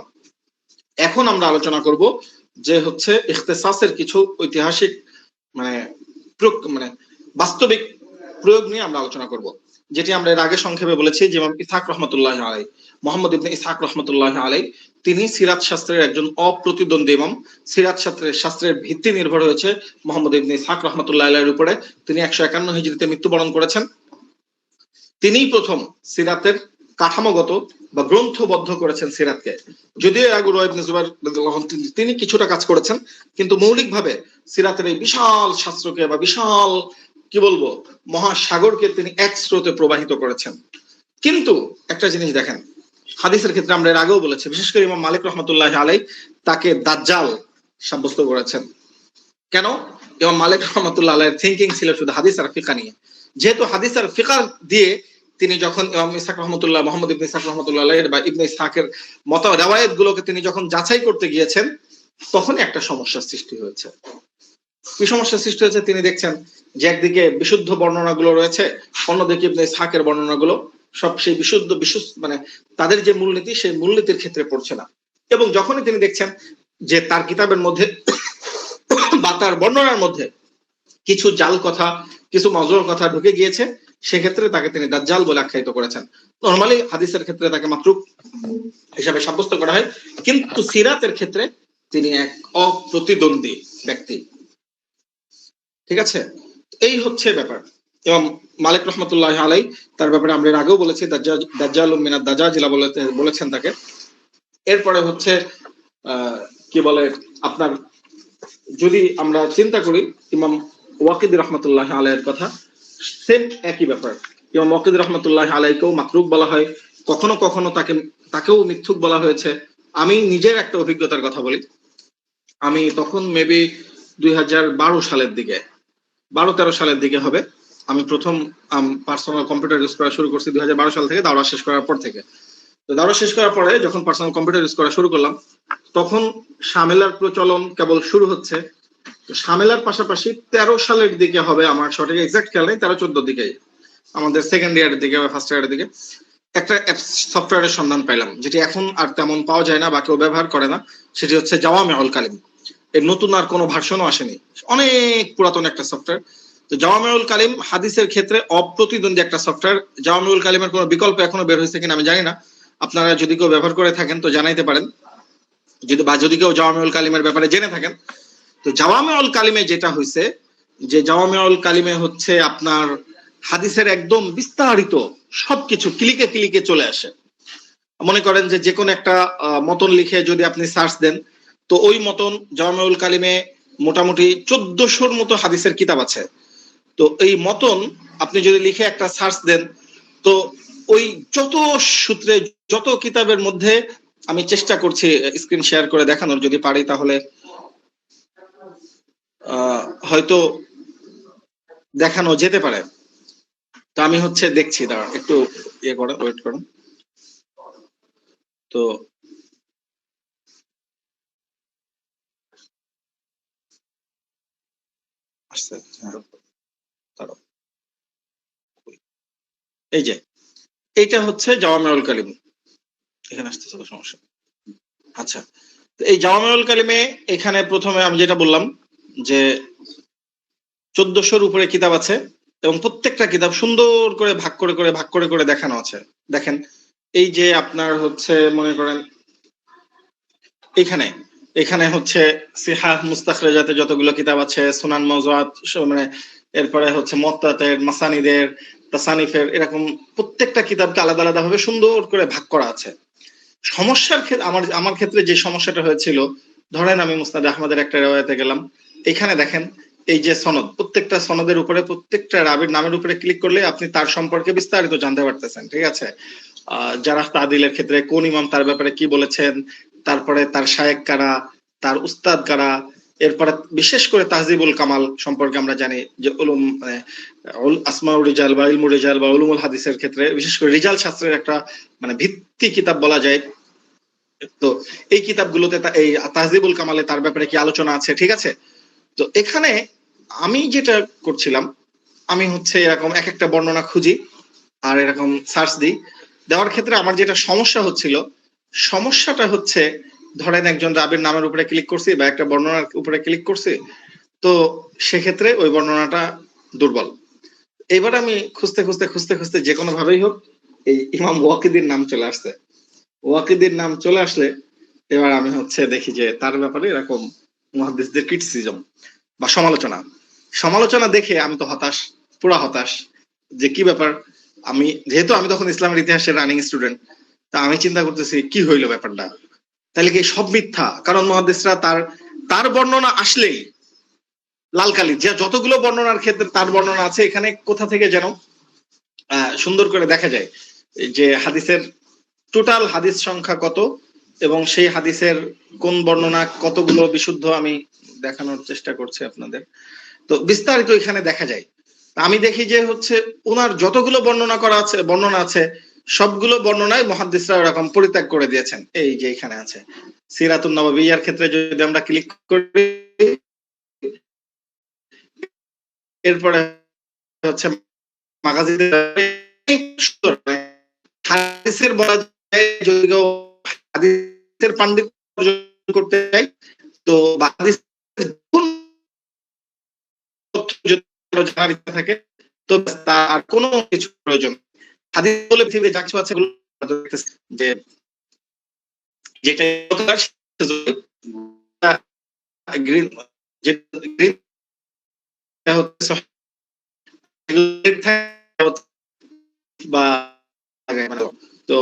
A: এখন আমরা আলোচনা করব যে হচ্ছে ইখতিসাসের কিছু ঐতিহাসিক মানে বাস্তবিক প্রয়োগ নিয়ে আমরা আলোচনা করব, যেটি আমরা এর আগে সংক্ষেপে বলেছি। যেমন ইসহাক রহমতুল্লাহ আলাই, মোহাম্মদ ইবনে ইসহাক রহমতুল্লাহ আলাই, তিনি সিরাত শাস্ত্রের একজন অপ্রতিদ্বন্দ্বী ইমাম। সিরাত শাস্ত্রের ভিত্তি নির্ভর হয়েছে মোহাম্মদ ইবনে ইসহাক রহমতুল্লাহ আলাইয়ের উপরে। তিনি 151 হিজরিতে মৃত্যুবরণ করেছেন। তিনিই প্রথম সিরাতের কাঠামোগত বা গ্রন্থবদ্ধ করেছেন সিরাতকে। যদিও আবু ইবনে জুবাইর তিনি কিছুটা কাজ করেছেন, কিন্তু মৌলিকভাবে সিরাতের এই বিশাল শাস্ত্রকে বা বিশাল কি বলবো মহাসাগরকে তিনি এক স্রোতে প্রবাহিত করেছেন। কিন্তু একটা জিনিস দেখেন, হাদিসের ক্ষেত্রে আমরা এর আগেও বলেছি, বিশেষ করে ইমাম মালিক রহমতুল্লাহ আলাই তাকে দাজ্জাল সাব্যস্ত করেছেন। কেন? ইমাম মালিক রহমতুল্লাহ আলাইয়ের থিঙ্কিং ছিল শুধু হাদিস আর ফিকা নিয়ে। যেহেতু হাদিস আর ফিকা দিয়ে তিনি যখন ইমাম ইসহাক রহমতুল্লাহ, মোহাম্মদ ইবনে ইসহাক রহমতুল্লাহ আলাইহির বা ইবনে ইসহাকের মত রিওয়ায়াত গুলোকে তিনি যখন যাচাই করতে গিয়েছেন, তখন একটা সমস্যার সৃষ্টি হয়েছে। কি সমস্যার সৃষ্টি হয়েছে? তিনি দেখছেন যে একদিকে বিশুদ্ধ বর্ণনাগুলো রয়েছে, অন্যদিকে ইবনে ইসহাকের বর্ণনাগুলো সব সেই বিশুদ্ধ মানে তাদের যে মূলনীতি, সেই মূলনীতির ক্ষেত্রে পড়ছে না। এবং যখনই তিনি দেখছেন যে তার কিতাবের মধ্যে বা তার বর্ণনার মধ্যে কিছু জাল কথা, কিছু মজুর কথা ঢুকে গিয়েছে, সেক্ষেত্রে তাকে তিনি দাজ্জাল বলে আখ্যায়িত করেছেন। নরমালি হাদিসের ক্ষেত্রে তাকে মাতরুক হিসাবে সাব্যস্ত করা হয়, কিন্তু সিরাতের ক্ষেত্রে তিনি এক অপ্রতিদ্বন্দ্বী ব্যক্তি। ঠিক আছে, এই হচ্ছে ব্যাপার। এবং মালিক রহমতুল্লাহ আলাই তার ব্যাপারে আমরা এর আগেও বলেছি, দাজ্জাল মিনাদ দাজাজিলা বলেছেন তাকে। এরপরে হচ্ছে কি বলে আপনার, যদি আমরা চিন্তা করি ইমাম ওয়াকিদ রহমতুল্লাহ আলাইয়ের কথা, সেম একই ব্যাপার। ইমাম ওয়াকিদ রহমতুল্লাহ আলাইকেও মাতরুক বলা হয়, কখনো কখনো তাকেও মিথ্যুক বলা হয়েছে। আমি নিজের একটা অভিজ্ঞতার কথা বলি। আমি তখন মেবি 2012 সালের দিকে, 12-13 সালের দিকে হবে, আমি প্রথম পার্সোনাল কম্পিউটার ইউজ করা শুরু করছি 2012 সাল থেকে, দাওরা শেষ করার পর থেকে। তো দাওরা শেষ করার পরে যখন পার্সোনাল কম্পিউটার ইউজ করা শুরু করলাম, তখন শামেলার প্রচলন কেবল শুরু হচ্ছে। শামেলার পাশাপাশি 13 সালের দিকে হবে, আমার সঠিক এক্সাক্ট খেয়াল নেই, 13-14 দিকে, আমাদের সেকেন্ড ইয়ারের দিকে বা ফার্স্ট ইয়ারের দিকে একটা সফটওয়্যারের সন্ধান পাইলাম, যেটি এখন আর তেমন পাওয়া যায় না বা কেউ ব্যবহার করে না। সেটি হচ্ছে জাওয়ামিউল কালিম। এর নতুন আর কোনো ভার্সনও আসেনি, অনেক পুরাতন একটা সফটওয়্যার। তো জাওয়ামিউল কালিম হাদিসের ক্ষেত্রে অপ্রতিদ্বন্দ্বী একটা সফটওয়্যার। জাওয়ামিউল কালিমের কোনো বিকল্প এখনো বের হয়েছে কিনা আমি জানি না, আপনারা যদি কেউ ব্যবহার করে থাকেন তো জানাইতে পারেন, যদি কেউ জাওয়ামিউল কালিমের ব্যাপারে জেনে থাকেন। তো জাওয়ামিউল কালিমে যেটা হয়েছে, যে জাওয়ামিউল কালিমে হচ্ছে আপনার হাদিসের একদম বিস্তারিত সবকিছু ক্লিকে ক্লিকে চলে আসে। মনে করেন যে কোনো একটা মতন লিখে যদি আপনি সার্চ দেন, তো ওই মতন জাওয়ামিউল কালিমে মোটামুটি 1400-র মতো হাদিসের কিতাব আছে। তো এই মতন আপনি যদি লিখে একটা সার্চ দেন, তো ওই যত সূত্রে যত কিতাবের মধ্যে, আমি চেষ্টা করছি স্ক্রিন শেয়ার করে দেখানোর, যদি পারি তাহলে হয়তো দেখানো যেতে পারে। তো আমি হচ্ছে দেখছি, দাঁড়ান একটু ইয়ে করেন, ওয়েট করেন। তো আসছে, এই যে এইটা হচ্ছে জাওয়ামিউল কালিম, এখানে আসতেছে সমস্যা। আচ্ছা, এই জাওয়ামিউল কালিমে এখানে প্রথমে আমি যেটা বললাম যে 1400-র উপরে কিতাব আছে এবং প্রত্যেকটা কিতাব সুন্দর করে ভাগ করে দেখানো আছে। দেখেন এই যে আপনার হচ্ছে মনে করেন এখানে হচ্ছে সিহাহ মুস্তাখরাজাতে যতগুলো কিতাব আছে, সুনান মাওজুআত, মানে এরপরে হচ্ছে মুওয়াত্তাতের, মাসানিদের, তাসানিফের, এরকম প্রত্যেকটা কিতাবকে আলাদা আলাদা ভাবে সুন্দর করে ভাগ করা আছে। সমস্যার ক্ষেত্রে আমার ক্ষেত্রে যে সমস্যাটা হয়েছিল, ধরেন আমি মুসনাদ আহমদের একটা রিওয়ায়াতে গেলাম, এখানে দেখেন এই যে সনদ, প্রত্যেকটা সনদের উপরে প্রত্যেকটা রাবির নামের উপরে ক্লিক করলে আপনি তার সম্পর্কে বিস্তারিত জানতে পারতেছেন, ঠিক আছে? যারা তাদিলের ক্ষেত্রে কোন ইমাম তার ব্যাপারে কি বলেছেন, তারপরে তার শায়েখ কারা, তার উস্তাদ কারা, এরপরে বিশেষ করে তাহজিবুল কামাল সম্পর্কে আমরা জানি যে উলুম মানে আসমাউল রিজাল বা ইলমুল রিজাল বা উলুমুল হাদিসের ক্ষেত্রে বিশেষ করে রিজাল শাস্ত্রের একটা মানে ভিত্তি কিতাব বলা যায়। তো এই কিতাবগুলোতে এই তাহজিবুল কামালে তার ব্যাপারে কি আলোচনা আছে, ঠিক আছে? তো এখানে আমি যেটা করছিলাম, আমি হচ্ছে এরকম এক একটা বর্ণনা খুঁজি আর এরকম সার্চ দিই। দেওয়ার ক্ষেত্রে আমার যেটা সমস্যাটা হচ্ছে ধরেন একজন রাবির নামের উপরে ক্লিক করছি বা একটা বর্ণনার উপরে ক্লিক করছি, তো সেক্ষেত্রে ওই বর্ণনাটা দুর্বল। এবার আমি খুঁজতে যে কোনো ভাবেই হোক এই ইমাম ওয়াকিদির নাম চলে আসছে। ওয়াকিদির নাম চলে আসলে এবার আমি হচ্ছে দেখি যে তার ব্যাপারে এরকম মুহাদ্দিসদের ক্রিটিসিজম বা সমালোচনা দেখে আমি তো পুরা হতাশ যে কি ব্যাপার। যেহেতু আমি তখন ইসলামের ইতিহাসের রানিং স্টুডেন্ট, তা আমি চিন্তা করতেছি কি হইলো ব্যাপারটা, তাহলে কি সব মিথ্যা? কারণ মুহাদ্দিসরা তার বর্ণনা আসলেই লাল কালি, যে যতগুলো বর্ণনার ক্ষেত্রে তার বর্ণনা আছে, এখানে কোথা থেকে যেন সুন্দর করে দেখা যায় যে হাদিসের টোটাল হাদিস সংখ্যা কত এবং সেই হাদিসের কোন বর্ণনা কতগুলো বিশুদ্ধ, আমি দেখানোর চেষ্টা করছি আপনাদের। তো বিস্তারিত এখানে দেখা যায়। আমি দেখি যে হচ্ছে ওনার যতগুলো বর্ণনা আছে সবগুলো বর্ণনায় মুহাদ্দিসরা এরকম পরিত্যাগ করে দিয়েছেন। এই যে এখানে আছে সিরাতুন নববিয়ার ক্ষেত্রে যদি আমরা ক্লিক করি, এরপরে হচ্ছে মাগাজিদের হাদিসের বলা যায়, যদি কেউ হাদিসের পাণ্ডিত্য অর্জন করতে চাই তো জানার ইচ্ছা থাকে তো তার কোনো কিছু প্রয়োজন হাদিস বলে পৃথিবীতে যা কিছু আছে যে যেটা গ্রিন বা তো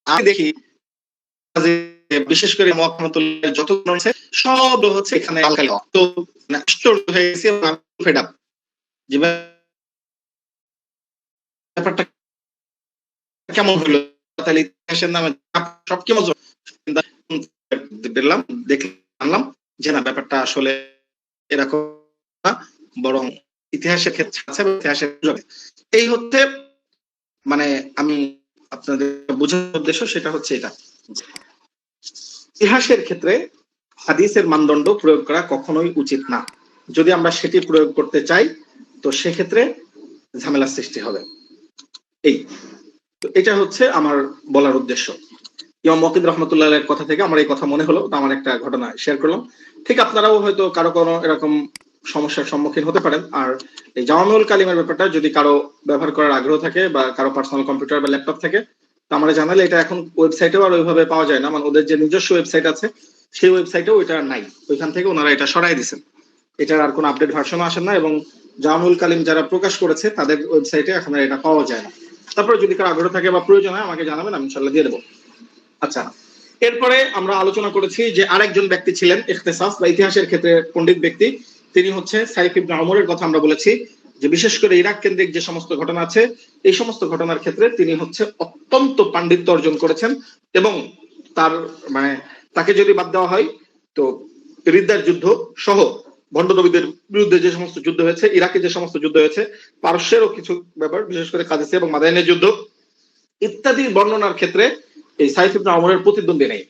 A: আমি দেখি বিশেষ করে যত সব হচ্ছে এখানে তো হয়ে গেছে ফেড আপ যে ব্যাপারটা কেমন হলো, তাহলে ইতিহাসের নামে সব কি মজা দেখলাম যে না, ব্যাপারটা আসলে এরকম না, বরং ইতিহাসের ক্ষেত্রে আছে, ইতিহাসের এই হচ্ছে মানে আমি আপনাদের বোঝানোর উদ্দেশ্য সেটা হচ্ছে এটা। ইতিহাসের ক্ষেত্রে হাদিসের মানদণ্ড প্রয়োগ করা কখনোই উচিত না। যদি আমরা সেটি প্রয়োগ করতে চাই তো সেক্ষেত্রে ঝামেলার সৃষ্টি হবে। এটা হচ্ছে আমার বলার উদ্দেশ্য। ইমাম ওয়াকিদ রাহমাতুল্লাহির কথা থেকে আমার এই কথা মনে হলো, তো আমার একটা ঘটনা শেয়ার করলাম। ঠিক আপনারাও হয়তো কারো কোনো এরকম সমস্যার সম্মুখীন হতে পারেন। আর এই জাওয়ামিউল কালিমের ব্যাপারটা যদি কারো ব্যবহার করার আগ্রহ থাকে বা কারো পার্সোনাল কম্পিউটার বা ল্যাপটপ থাকে, তো আমরা জানালে, এটা এখন ওয়েবসাইটেও আর ওইভাবে পাওয়া যায় না, মানে ওদের যে নিজস্ব ওয়েবসাইট আছে সেই ওয়েবসাইটেও এটা নাই, ওইখান থেকে ওনারা এটা সরাই দিয়েছেন, এটার আর কোনো আপডেট ভার্সনও আসেন না, এবং জাওয়ামিউল কালিম যারা প্রকাশ করেছে তাদের ওয়েবসাইটে এখন আর এটা পাওয়া যায় না। তারপরে যদি কারো আগ্রহ থাকে বা প্রয়োজন হয় আমাকে জানাবেন, আমি ইনশাআল্লাহ দিয়ে দেবো। আচ্ছা, এরপরে আমরা আলোচনা করেছি যে আরেকজন ব্যক্তি ছিলেন ইখতিসাস বা ইতিহাসের ক্ষেত্রে পণ্ডিত ব্যক্তি, তিনি হচ্ছে সাইফ ইবনে ওমরের কথা আমরা বলেছি, যে বিশেষ করে ইরাক কেন্দ্রিক যে সমস্ত ঘটনা আছে এই সমস্ত ঘটনার ক্ষেত্রে তিনি হচ্ছে অত্যন্ত পাণ্ডিত্য অর্জন করেছেন, এবং তার মানে তাকে যদি বাদ দেওয়া হয় তো রিদ্দার যুদ্ধ সহ ভণ্ড নবীদের বিরুদ্ধে যে সমস্ত যুদ্ধ হয়েছে, ইরাকে যে সমস্ত যুদ্ধ হয়েছে, পারস্যেরও কিছু ব্যাপার, বিশেষ করে কাদেসিয়া এবং মাদাইনের যুদ্ধ ইত্যাদি বর্ণনার ক্ষেত্রে এই সাইফ ইবনে ওমরের প্রতিদ্বন্দ্বী নেই।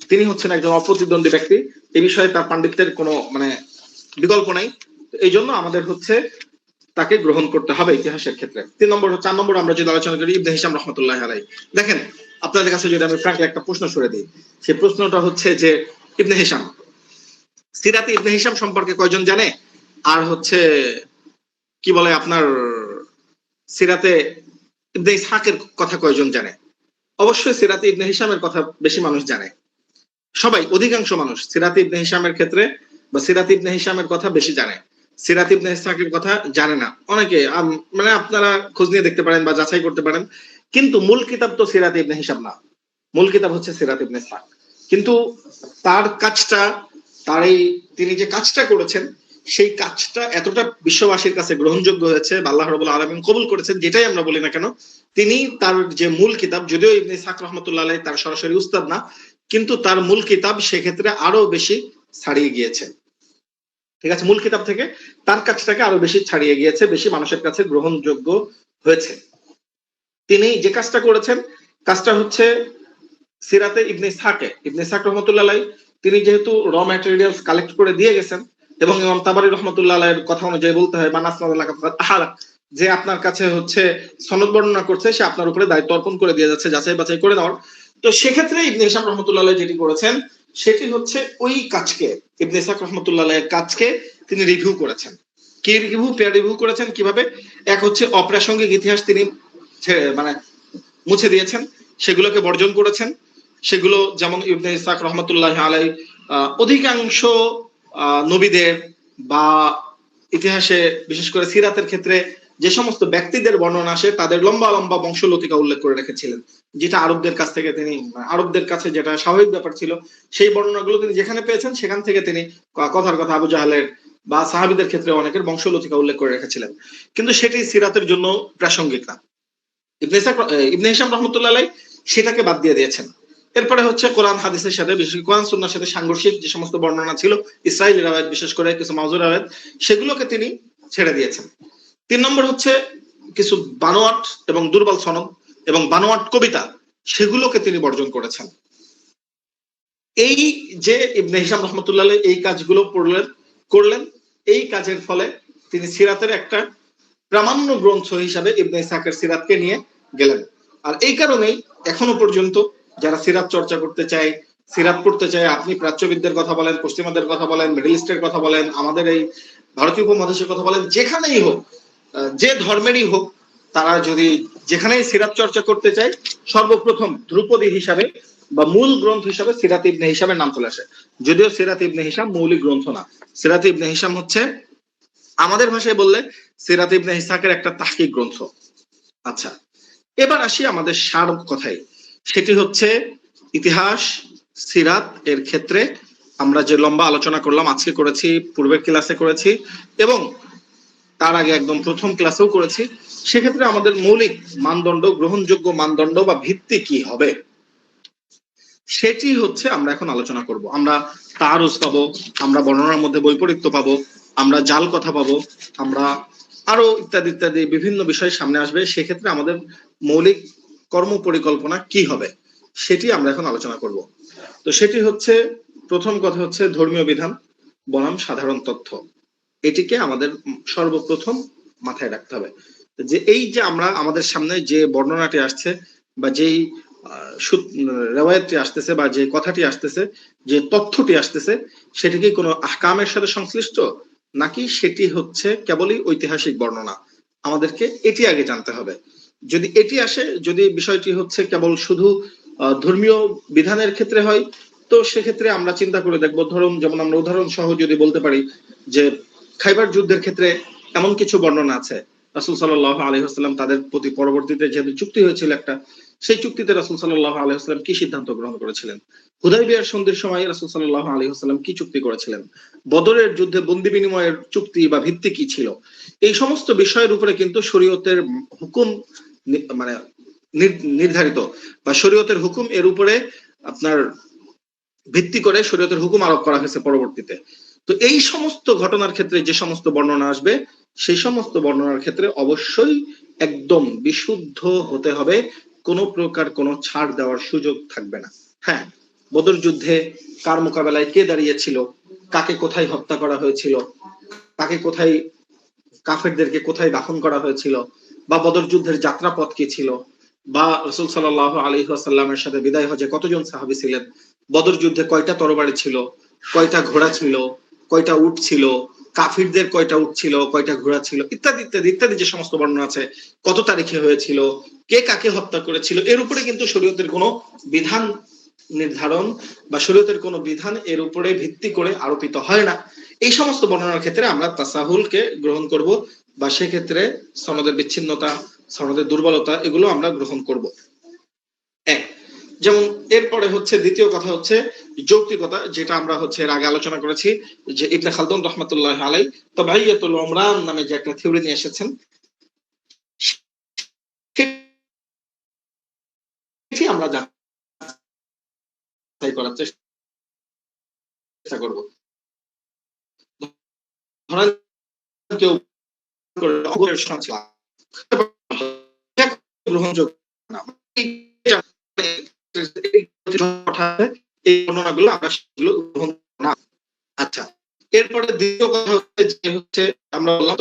A: তিনি হচ্ছেন একজন অপ্রতিদ্বন্দ্বী ব্যক্তি, এই বিষয়ে তার পাণ্ডিত্যের কোনো মানে বিকল্প নাই। এই জন্য আমাদের হচ্ছে তাকে গ্রহণ করতে হবে ইতিহাসের ক্ষেত্রে। 4 নম্বর আমরা যদি আলোচনা করি ইবনে হিশাম রাহমাতুল্লাহি আলাইহি। দেখেন আপনাদের কাছে যদি আমি ফ্র্যাঙ্কলি একটা প্রশ্ন ছুড়ে দিই, সেই প্রশ্নটা হচ্ছে যে ইবনে হিশাম সিরাতে ইবনে হিশাম সম্পর্কে কয়জন জানে? আর হচ্ছে কি বলে আপনার সিরাতে ইবনে ইসহাকের কথা কয়জন জানে? অবশ্যই সিরাতে ইবনে হিশামের কথা বেশি মানুষ জানে। সবাই, অধিকাংশ মানুষ সিরাতে ইবনে হিশামের ক্ষেত্রে বা সিরাতে ইবনে হিশামের কথা বেশি জানে। সিরাতে ইবনে ইসহাকের কথা জানে না অনেকে। মানে আপনারা খোঁজ নিয়ে দেখতে পারেন বা যাচাই করতে পারেন। কিন্তু মূল কিতাব তো সিরাতে ইবনে হিশাম না, মূল কিতাব হচ্ছে সিরাতে ইবনে ইসহাক। কিন্তু তার কাজটা, তার এই তিনি যে কাজটা করেছেন সেই কাজটা এতটা বিশ্ববাসীর কাছে গ্রহণযোগ্য হয়েছে বা আল্লাহ রাব্বুল আলামিন কবুল করেছেন, যেটাই আমরা বলি না কেন, তিনি তার যে মূল কিতাব, যদিও ইবনে ইসহাক রাহমাতুল্লাহ আলাইহি তার সরাসরি উস্তাদ না, কিন্তু তার মূল কিতাব সেক্ষেত্রে আরো বেশি ছাড়িয়ে গিয়েছে। ঠিক আছে, মূল কিতাব থেকে তার কাজটাকে আরো বেশি ছাড়িয়ে গিয়েছে, বেশি মানুষের কাছে গ্রহণযোগ্য হয়েছে। তিনি যে কাজটা করেছেন, কাজটা হচ্ছে সিরাতে ইবনে ইসহাক রহমতুল্লাহ আলাইহি তিনি যেহেতু র ম্যাটেরিয়ালস কালেক্ট করে দিয়ে গেছেন, এবং ইমাম তাবারি রহমতুল্লাহ আলাইহির কথা অনুযায়ী বলতে হয় যে আপনার কাছে হচ্ছে সনদ বর্ণনা করছে, সে আপনার উপরে দায়িত্ব অর্পণ করে দিয়ে যাচ্ছে যাচাই বাছাই করে নেওয়ার। তো সেক্ষেত্রে ইবনে হিশাম রহমতুল্লাহ আলাইহি যেটি করেছেন সেটি হচ্ছে ওই কাজকে, ইবনে ইসহাক রহমতুল্লাহ আলাইহির কাজকে তিনি রিভিউ করেছেন। কি রিভিউ, পেয়ার রিভিউ করেছেন কিভাবে? এক হচ্ছে অপ্রাসঙ্গিক ইতিহাস তিনি মানে মুছে দিয়েছেন, সেগুলোকে বর্জন করেছেন। সেগুলো যেমন ইবনে ইসহাক রহমতুল্লাহ আলাইহি অধিকাংশ নবীদের বা ইতিহাসে বিশেষ করে সিরাতের ক্ষেত্রে যে সমস্ত ব্যক্তিদের বর্ণনা আসে তাদের লম্বা লম্বা বংশলতিকা উল্লেখ করে রেখেছিলেন, যেটা আরবদের কাছ থেকে তিনি, আরবদের কাছে যেটা স্বাভাবিক ব্যাপার ছিল, সেই বর্ণনাগুলো তিনি যেখানে পেয়েছেন সেখান থেকে তিনি কথার কথা আবু জাহেলের বা সাহাবীদের ক্ষেত্রে অনেকের বংশলতিকা উল্লেখ করে রেখেছিলেন, কিন্তু সেটি সিরাতের জন্য প্রাসঙ্গিক না। ইবনে হিশাম রহমতুল্লাহ আলাইহি সেটাকে বাদ দিয়ে দিয়েছেন। এরপরে হচ্ছে কোরআন হাদিসের সাথে, বিশেষ করে কোরআন সুন্নাহর সাথে সাংঘর্ষিক যে সমস্ত বর্ণনা ছিল, ইসরাইলি রাওয়ায়াত, বিশেষ করে কিছু মাউযু রাওয়ায়াত, সেগুলোকে তিনি ছেড়ে দিয়েছেন। 3 নম্বর হচ্ছে কিছু বানোয়াট এবং দুর্বল সনদ এবং বানোয়াট কবিতা, সেগুলোকে তিনি বর্জন করেছেন। এই যে ইবনে হিশাম রহমতুল্লাহ আলাইহি এই কাজগুলো করলেন, এই কাজের ফলে তিনি সিরাতের একটা প্রামাণ্য গ্রন্থ হিসাবে ইবনে ইসহাকের সিরাতকে নিয়ে গেলেন। আর এই কারণেই এখনো পর্যন্ত যারা সিরাত চর্চা করতে চায়, সিরাত পড়তে চায়, আপনি প্রাচ্যবিদদের কথা বলেন, পশ্চিমাদের কথা বলেন, মিডল ইস্টের কথা বলেন, আমাদের এই ভারতীয় উপমহাদেশের কথা বলেন, যেখানেই হোক, যে ধর্মেরই হোক, তারা যদি যেখানেই সিরাত চর্চা করতে চায়, সর্বপ্রথম ধ্রুপদী হিসাবে বা মূল গ্রন্থ হিসাবে সিরাত ইবনে হিশামের নাম চলে আসে। যদিও সিরাত ইবনে হিশাম মৌলিক গ্রন্থ না, সিরাত ইবনে হিশাম হচ্ছে আমাদের ভাষায় বললে সিরাত ইবনে ইসহাকের একটা তাহকিক গ্রন্থ। আচ্ছা, এবার আসি আমাদের সার কথায়, সেটি হচ্ছে ইতিহাস সিরাত এর ক্ষেত্রে আমরা যে লম্বা আলোচনা করলাম, আজকে করেছি, পূর্বের ক্লাসে করেছি এবং তার আগে একদম প্রথম ক্লাসেও করেছি। সেক্ষেত্রে আমাদের মৌলিক মানদণ্ড, গ্রহণযোগ্য মানদণ্ড বা ভিত্তি কি হবে, সেটি হচ্ছে আমরা এখন আলোচনা করব। আমরা তারুজ পাবো, আমরা বর্ণনার মধ্যে বৈপরীত্য পাবো, আমরা জাল কথা পাবো, আমরা আরো ইত্যাদি ইত্যাদি বিভিন্ন বিষয় সামনে আসবে। সেক্ষেত্রে আমাদের মৌলিক কর্ম পরিকল্পনা কি হবে সেটি আমরা এখন আলোচনা করব। তো সেটি হচ্ছে, প্রথম কথা হচ্ছে ধর্মীয় বিধান বনাম সাধারণ তথ্য। এটিকে আমাদের সর্বপ্রথম মাথায় রাখতে হবে যে এই যে আমরা আমাদের সামনে যে বর্ণনাটি আসছে বা যেই রেওয়ায়াতটি আসতেছে বা যে কথাটি আসতেছে, যে তথ্যটি আসতেছে, সেটি কি কোনো আহকামের সাথে সংশ্লিষ্ট নাকি সেটি হচ্ছে কেবলই ঐতিহাসিক বর্ণনা? আমাদেরকে এটি আগে জানতে হবে। যদি এটি আসে, যদি বিষয়টি হচ্ছে কেবল শুধু ধর্মীয় বিধানের ক্ষেত্রে হয়, তো সেক্ষেত্রে আমরা চিন্তা করে দেখবো, ধরুন যেমন আমরা উদাহরণ সহ যদি বলতে পারি যে খাইবার যুদ্ধের ক্ষেত্রে এমন কিছু বর্ণনা আছে, রাসূল সাল্লাল্লাহু আলাইহি ওয়াসাল্লাম তাদের প্রতি পরবর্তীতে যেহেতু চুক্তি হয়েছিল একটা, সেই চুক্তিতে রাসূল সাল্লাল্লাহু আলাইহি ওয়াসাল্লাম কি সিদ্ধান্ত গ্রহণ করেছিলেন, হুদায়বিয়ার সন্ধির সময় রাসূল সাল্লাল্লাহু আলাইহি ওয়াসাল্লাম কি চুক্তি করেছিলেন, বদরের যুদ্ধে বন্দি বিনিময়ের চুক্তি বা ভিত্তি কি ছিল, এই সমস্ত বিষয়ের উপরে কিন্তু শরীয়তের হুকুম মানে নির্ধারিত বা শরীয়তের হুকুম এর উপরে আপনার ভিত্তি করে শরীয়তের হুকুম আরোপ করা হয়েছে পরবর্তীতে। তো এই সমস্ত ঘটনার ক্ষেত্রে যে সমস্ত বর্ণনা আসবে, সেই সমস্ত বর্ণনার ক্ষেত্রে অবশ্যই একদম বিশুদ্ধ হতে হবে, কোনো প্রকার কোনো ছাড় দেওয়ার সুযোগ থাকবে না। হ্যাঁ, বদর যুদ্ধে কার মোকাবেলায় কে দাঁড়িয়েছিল, কাকে কোথায় হত্যা করা হয়েছিল, কাকে কোথায়, কাফেরদেরকে কোথায় দাফন করা হয়েছিল, বা বদর যুদ্ধের যাত্রাপথ কি ছিল, বা রাসূল সাল্লাল্লাহু আলাইহি ওয়াসাল্লামের সাথে বিদায় হজে কতজন সাহাবী ছিলেন, বদর যুদ্ধে কয়টা তরবারি ছিল, কয়টা ঘোড়া ছিল, কয়টা উট ছিল, কাফিরদের কয়টা উট ছিল, কয়টা ঘোড়া ছিল, ইত্যাদি ইত্যাদি ইত্যাদি যে সমস্ত বর্ণনা আছে, কত তারিখে হয়েছিল, কে কাকে হত্যা করেছিল, এর উপরে কিন্তু শরীয়তের কোনো বিধান নির্ধারণ বা শরীয়তের কোনো বিধান এর উপরে ভিত্তি করে আরোপিত হয় না। এই সমস্ত বর্ণনার ক্ষেত্রে আমরা তাসাহুলকে গ্রহণ করব, বা সেক্ষেত্রে সনদের বিচ্ছিন্নতা, সনদের দুর্বলতা, এগুলো আমরা গ্রহণ করব। এক, যেমন এরপরে হচ্ছে দ্বিতীয় কথা হচ্ছে যৌক্তিকতা, যেটা আমরা হচ্ছে এর আগে আলোচনা করেছি, যে ইবনে খালদুন রহমাতুল্লাহ আলাই তাবাইয়াতুল উমরান নামে যে একটা থিওরি নিয়ে এসেছেন, সেটি আমরা যাচাই করার চেষ্টা করব। ধরেন কেউ গ্রহণযোগ্য না, এই বর্ণনাগুলো আমরা সেগুলো গ্রহণ না। আচ্ছা, এরপরে দ্বিতীয় কথা হচ্ছে যে হচ্ছে আমরা বললাম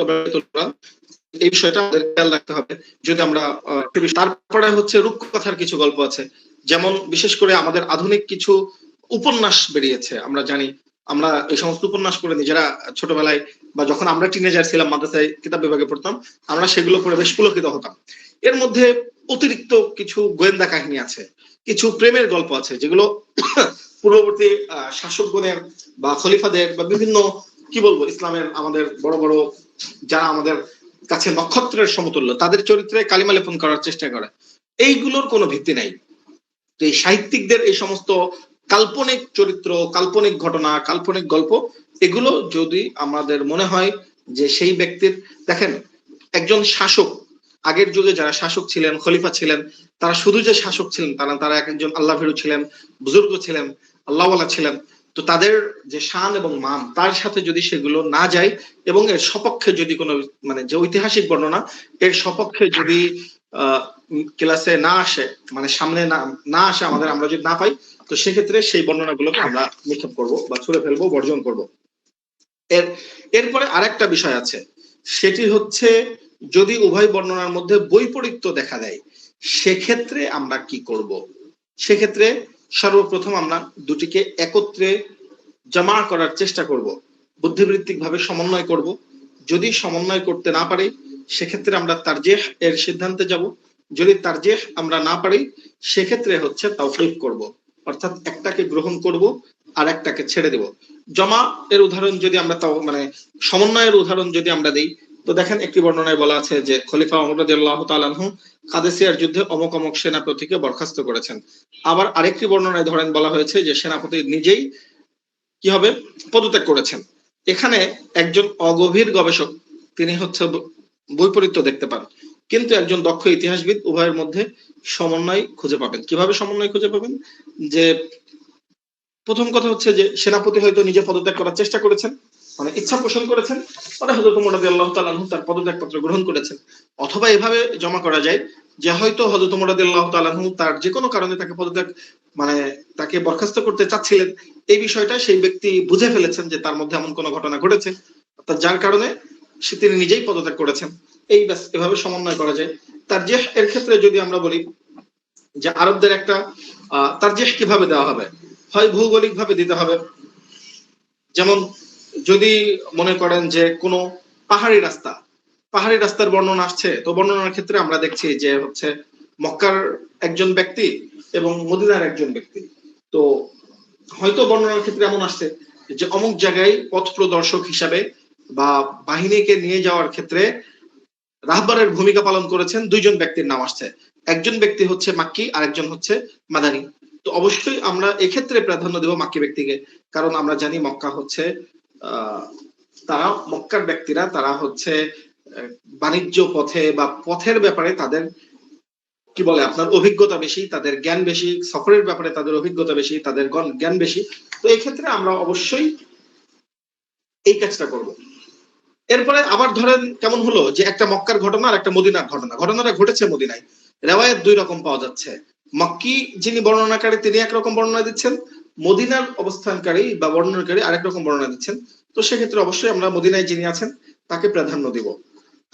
A: এই বিষয়টা আমাদের খেয়াল রাখতে হবে। যদি আমরা তারপরে হচ্ছে রূপকথার কিছু গল্প আছে, যেমন বিশেষ করে আমাদের আধুনিক কিছু উপন্যাস বেরিয়েছে, আমরা জানি, আমরা এই সমস্ত উপন্যাস পড়ে নিজেরা ছোটবেলায় বা যখন আমরা টিনেজার ছিলাম, মাদ্রাসায় কিতাব বিভাগে পড়তাম, আমরা সেগুলো পড়ে বেশ পুলকিত হতাম। এর মধ্যে অতিরিক্ত কিছু গোয়েন্দা কাহিনী আছে, কিছু প্রেমের গল্প আছে, যেগুলো পূর্ববর্তী শাসকগণের বা খলিফাদের বা বিভিন্ন কি বলবো ইসলামের আমাদের বড় বড় যারা আমাদের কাছে নক্ষত্রের সমতুল্য, তাদের চরিত্রে কালিমা লেপন করার চেষ্টা করে। এইগুলোর কোনো ভিত্তি নাই। তো এই সাহিত্যিকদের এই সমস্ত কাল্পনিক চরিত্র, কাল্পনিক ঘটনা, কাল্পনিক গল্প, এগুলো যদি আমাদের মনে হয় যে সেই ব্যক্তির, দেখেন একজন শাসক, আগের যুগে যারা শাসক ছিলেন, খলিফা ছিলেন, তারা শুধু যে শাসক ছিলেন তারা তারা একজন আল্লাহ ভীরু ছিলেন, বুজুর্গ ছিলেন, আল্লাহওয়ালা ছিলেন। তো তাদের যে শান এবং মান, তার সাথে যদি সেগুলো না যায় এবং এর সপক্ষে যদি কোনো মানে যে ঐতিহাসিক বর্ণনা এর সপক্ষে যদি ক্লাসে না আসে, মানে সামনে না আসে আমাদের, আমরা যদি না পাই, তো সেক্ষেত্রে সেই বর্ণনাগুলোকে আমরা নিক্ষেপ করব বা ছুড়ে ফেলবো, বর্জন করব। এরপরে আরেকটা বিষয় আছে, সেটি হচ্ছে যদি উভয় বর্ণনার মধ্যে বৈপরীত্য দেখা দেয়, সেক্ষেত্রে আমরা কি করব? সেক্ষেত্রে সর্বপ্রথম আমরা দুটিকে একত্রে জমা করার চেষ্টা করব, বুদ্ধিবৃত্তিক ভাবে সমন্বয় করব। যদি সমন্বয় করতে না পারি, সেক্ষেত্রে আমরা তারজিহ এর সিদ্ধান্তে যাব। যদি তারজিহ আমরা না পারি, সেক্ষেত্রে হচ্ছে তাওকীফ করব, অর্থাৎ একটাকে গ্রহণ করব আর একটাকে ছেড়ে দেব। জমা এর উদাহরণ যদি আমরা মানে সমন্বয়ের উদাহরণ যদি আমরা দেই, তো দেখেন একটি বর্ণনায় বলা আছে যে খলিফা ওমর রাদিয়াল্লাহু তাআলা আনহু কাদেসিয়ার যুদ্ধে অমুক অমুক সেনাপতিকে বরখাস্ত করেছেন। আবার আরেকটি বর্ণনায় ধরেন বলা হয়েছে যে সেনাপতি নিজেই কি হবে পদত্যাগ করেছেন। এখানে একজন অগভীর গবেষক তিনি হচ্ছে বৈপরীত্য দেখতে পান, কিন্তু একজন দক্ষ ইতিহাসবিদ উভয়ের মধ্যে সমন্বয় খুঁজে পাবেন। কিভাবে সমন্বয় খুঁজে পাবেন? যে প্রথম কথা হচ্ছে যে সেনাপতি হয়তো নিজে পদত্যাগ করার চেষ্টা করেছেন, মানে ইচ্ছা পোষণ করেছেন, পরে হযরত ওমর রাদিয়াল্লাহু তাআলা আনহু তার পদত্যাগপত্র গ্রহণ করেছেন। অথবা এভাবে জমা করা যায় যে হয়তো হযরত ওমর রাদিয়াল্লাহু তাআলা আনহু তার যে কোনো কারণে তাকে পদত্যাগ মানে তাকে বরখাস্ত করতে চাচ্ছিলেন, এই বিষয়টা সেই ব্যক্তি বুঝে ফেলেছেন যে তার মধ্যে এমন কোনো ঘটনা ঘটেছে, অর্থাৎ যার কারণে তিনি নিজেই পদত্যাগ করেছেন। এই ব্যাস এভাবে সমন্বয় করা যায়। তারজিহ এর ক্ষেত্রে যদি আমরা বলি যে আরবদের একটা তারজিহ কিভাবে দেওয়া হবে, হয় ভৌগোলিক ভাবে দিতে হবে। যেমন যদি মনে করেন যে কোনো পাহাড়ি রাস্তার বর্ণনা আসছে, তো বর্ণনার ক্ষেত্রে আমরা দেখছি যে হচ্ছে মক্কার একজন ব্যক্তি এবং মদিনার একজন ব্যক্তি, তো হয়তো বর্ণনার ক্ষেত্রে এমন আসছে যে অমুক জায়গায় পথ প্রদর্শক হিসাবে বা বাহিনীকে নিয়ে যাওয়ার ক্ষেত্রে রাহবারের ভূমিকা পালন করেছেন দুইজন ব্যক্তির নাম আসছে, একজন ব্যক্তি হচ্ছে মাক্কি আর একজন হচ্ছে মাদানী। তো অবশ্যই আমরা এক্ষেত্রে প্রাধান্য দেব মাক্কি ব্যক্তিকে, কারণ আমরা জানি মক্কা হচ্ছে তারা মক্কার ব্যক্তিরা তারা হচ্ছে বাণিজ্য পথে বা পথের ব্যাপারে তাদের কি বলে আপনার অভিজ্ঞতা বেশি, তাদের জ্ঞান বেশি, সফরের ব্যাপারে তাদের অভিজ্ঞতা বেশি, তাদের জ্ঞান বেশি। তো এই ক্ষেত্রে আমরা অবশ্যই এই কাজটা করব। এরপরে আবার ধরেন কেমন হলো যে একটা মক্কার ঘটনা আর একটা মদিনার ঘটনা, ঘটনাটা ঘটেছে মদিনায়, রেওয়ায়াত দুই রকম পাওয়া যাচ্ছে। মক্কি যিনি বর্ণনাকারী তিনি একরকম বর্ণনা দিচ্ছেন, মদিনার অবস্থানকারী বা বর্ণনাকারী আরেক রকম বর্ণনা দিচ্ছেন। তো সেক্ষেত্রে অবশ্যই আমরা মদিনায় যিনি আছেন তাকে প্রাধান্য দিব।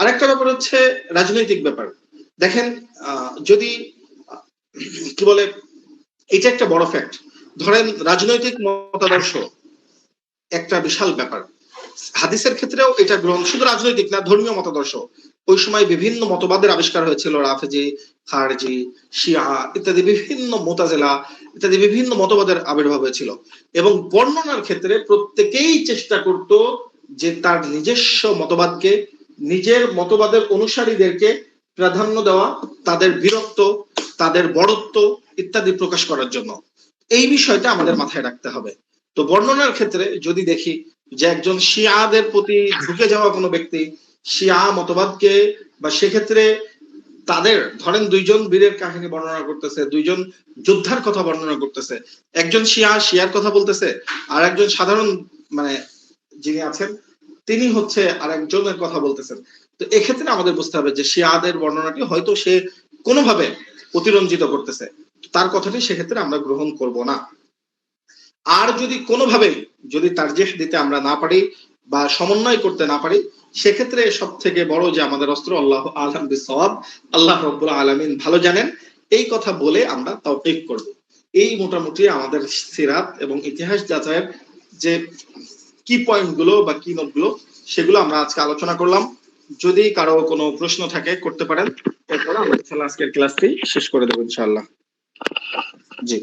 A: আরেকটা ব্যাপার হচ্ছে রাজনৈতিক ব্যাপার। দেখেন যদি কি বলে, এটা একটা বড় ফ্যাক্ট। ধরেন রাজনৈতিক মতাদর্শ একটা বিশাল ব্যাপার। হাদিসের ক্ষেত্রেও এটা গ্রহণ, শুধু রাজনৈতিক না, ধর্মীয় মতাদর্শ। ওই সময় বিভিন্ন মতবাদের আবিষ্কার হয়েছিল, রাফেজি, খারজি, শিয়া ইত্যাদি বিভিন্ন মুতাজিলা ইত্যাদি বিভিন্ন মতবাদের আবির্ভাব হয়েছিল। এবং বর্ণনার ক্ষেত্রে প্রত্যেকেই চেষ্টা করত যে তার নিজস্ব মতবাদকে, নিজের মতবাদের অনুসারীদেরকে প্রাধান্য দেওয়া, তাদের বীরত্ব, তাদের বড়ত্ব ইত্যাদি প্রকাশ করার জন্য। এই বিষয়টা আমাদের মাথায় রাখতে হবে। তো বর্ণনার ক্ষেত্রে যদি দেখি যে একজন শিয়াদের প্রতি ঝুঁকে যাওয়া কোনো ব্যক্তি শিয়া মতবাদকে, বা সেক্ষেত্রে তাদের ধরেন দুইজন বীরের কাহিনী বর্ণনা করতেছে, দুইজন যোদ্ধার কথা বর্ণনা করতেছে, একজন শিয়ার কথা বলতেছে, আর একজন সাধারণ মানে যিনি আছেন তিনি হচ্ছে আর একজনের কথা বলতেছেন। তো এক্ষেত্রে আমাদের বুঝতে হবে যে শিয়াদের বর্ণনাটি হয়তো সে কোনোভাবে অতিরঞ্জিত করতেছে, তার কথাটি সেক্ষেত্রে আমরা গ্রহণ করব না। আর যদি কোনোভাবে যদি তারজিহ দিতে আমরা না পারি বা সমন্বয় করতে না পারি, সেক্ষেত্রে সব থেকে বড় যে আমাদের অস্ত্র, আল্লাহ আলম বিসওয়াব, আল্লাহ রাব্বুল আলামিন ভালো জানেন, এই কথা বলে আমরা তাওফীক করব। এই মোটামুটি আমাদের সিরাত এবং ইতিহাস যাচাইয়ের যে কি পয়েন্ট গুলো বা কি নোট গুলো, সেগুলো আমরা আজকে আলোচনা করলাম। যদি কারো কোনো প্রশ্ন থাকে করতে পারেন, এরপরে আমরা ইনশাআল্লাহ আজকের ক্লাসটি শেষ করে দেব ইনশাআল্লাহ। জি,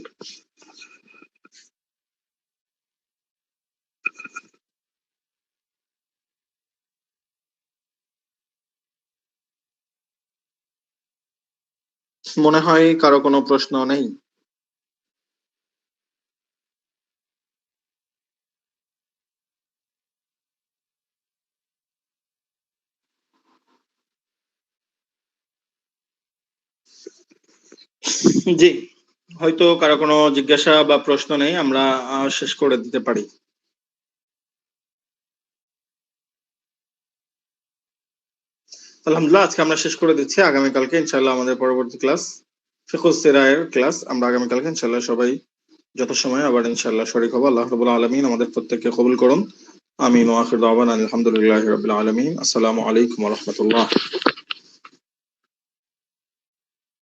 A: মনে হয় কারো কোনো প্রশ্ন নেই। জি, হয়তো কারো কোনো জিজ্ঞাসা বা প্রশ্ন নেই, আমরা শেষ করে দিতে পারি। আলহামদুলিল্লাহ, আজকে আমরা শেষ করে দিচ্ছি। আগামীকালকে ইনশাআল্লাহ আমাদের পরবর্তী ক্লাস ফিকহুস সিরায়ের ক্লাস, আমরা আগামীকালকে ইনশাআল্লাহ সবাই যথাসময়ে আবার ইনশাআল্লাহ শরীক হব। আল্লাহ রাব্বুল আলামিন আমাদের প্রত্যেককে কবুল করুন। আমিন ওয়া আখিরু দাওয়ানা আলহামদুলিল্লাহি রাব্বিল আলামিন। আসসালামু আলাইকুম ওয়া রাহমাতুল্লাহ।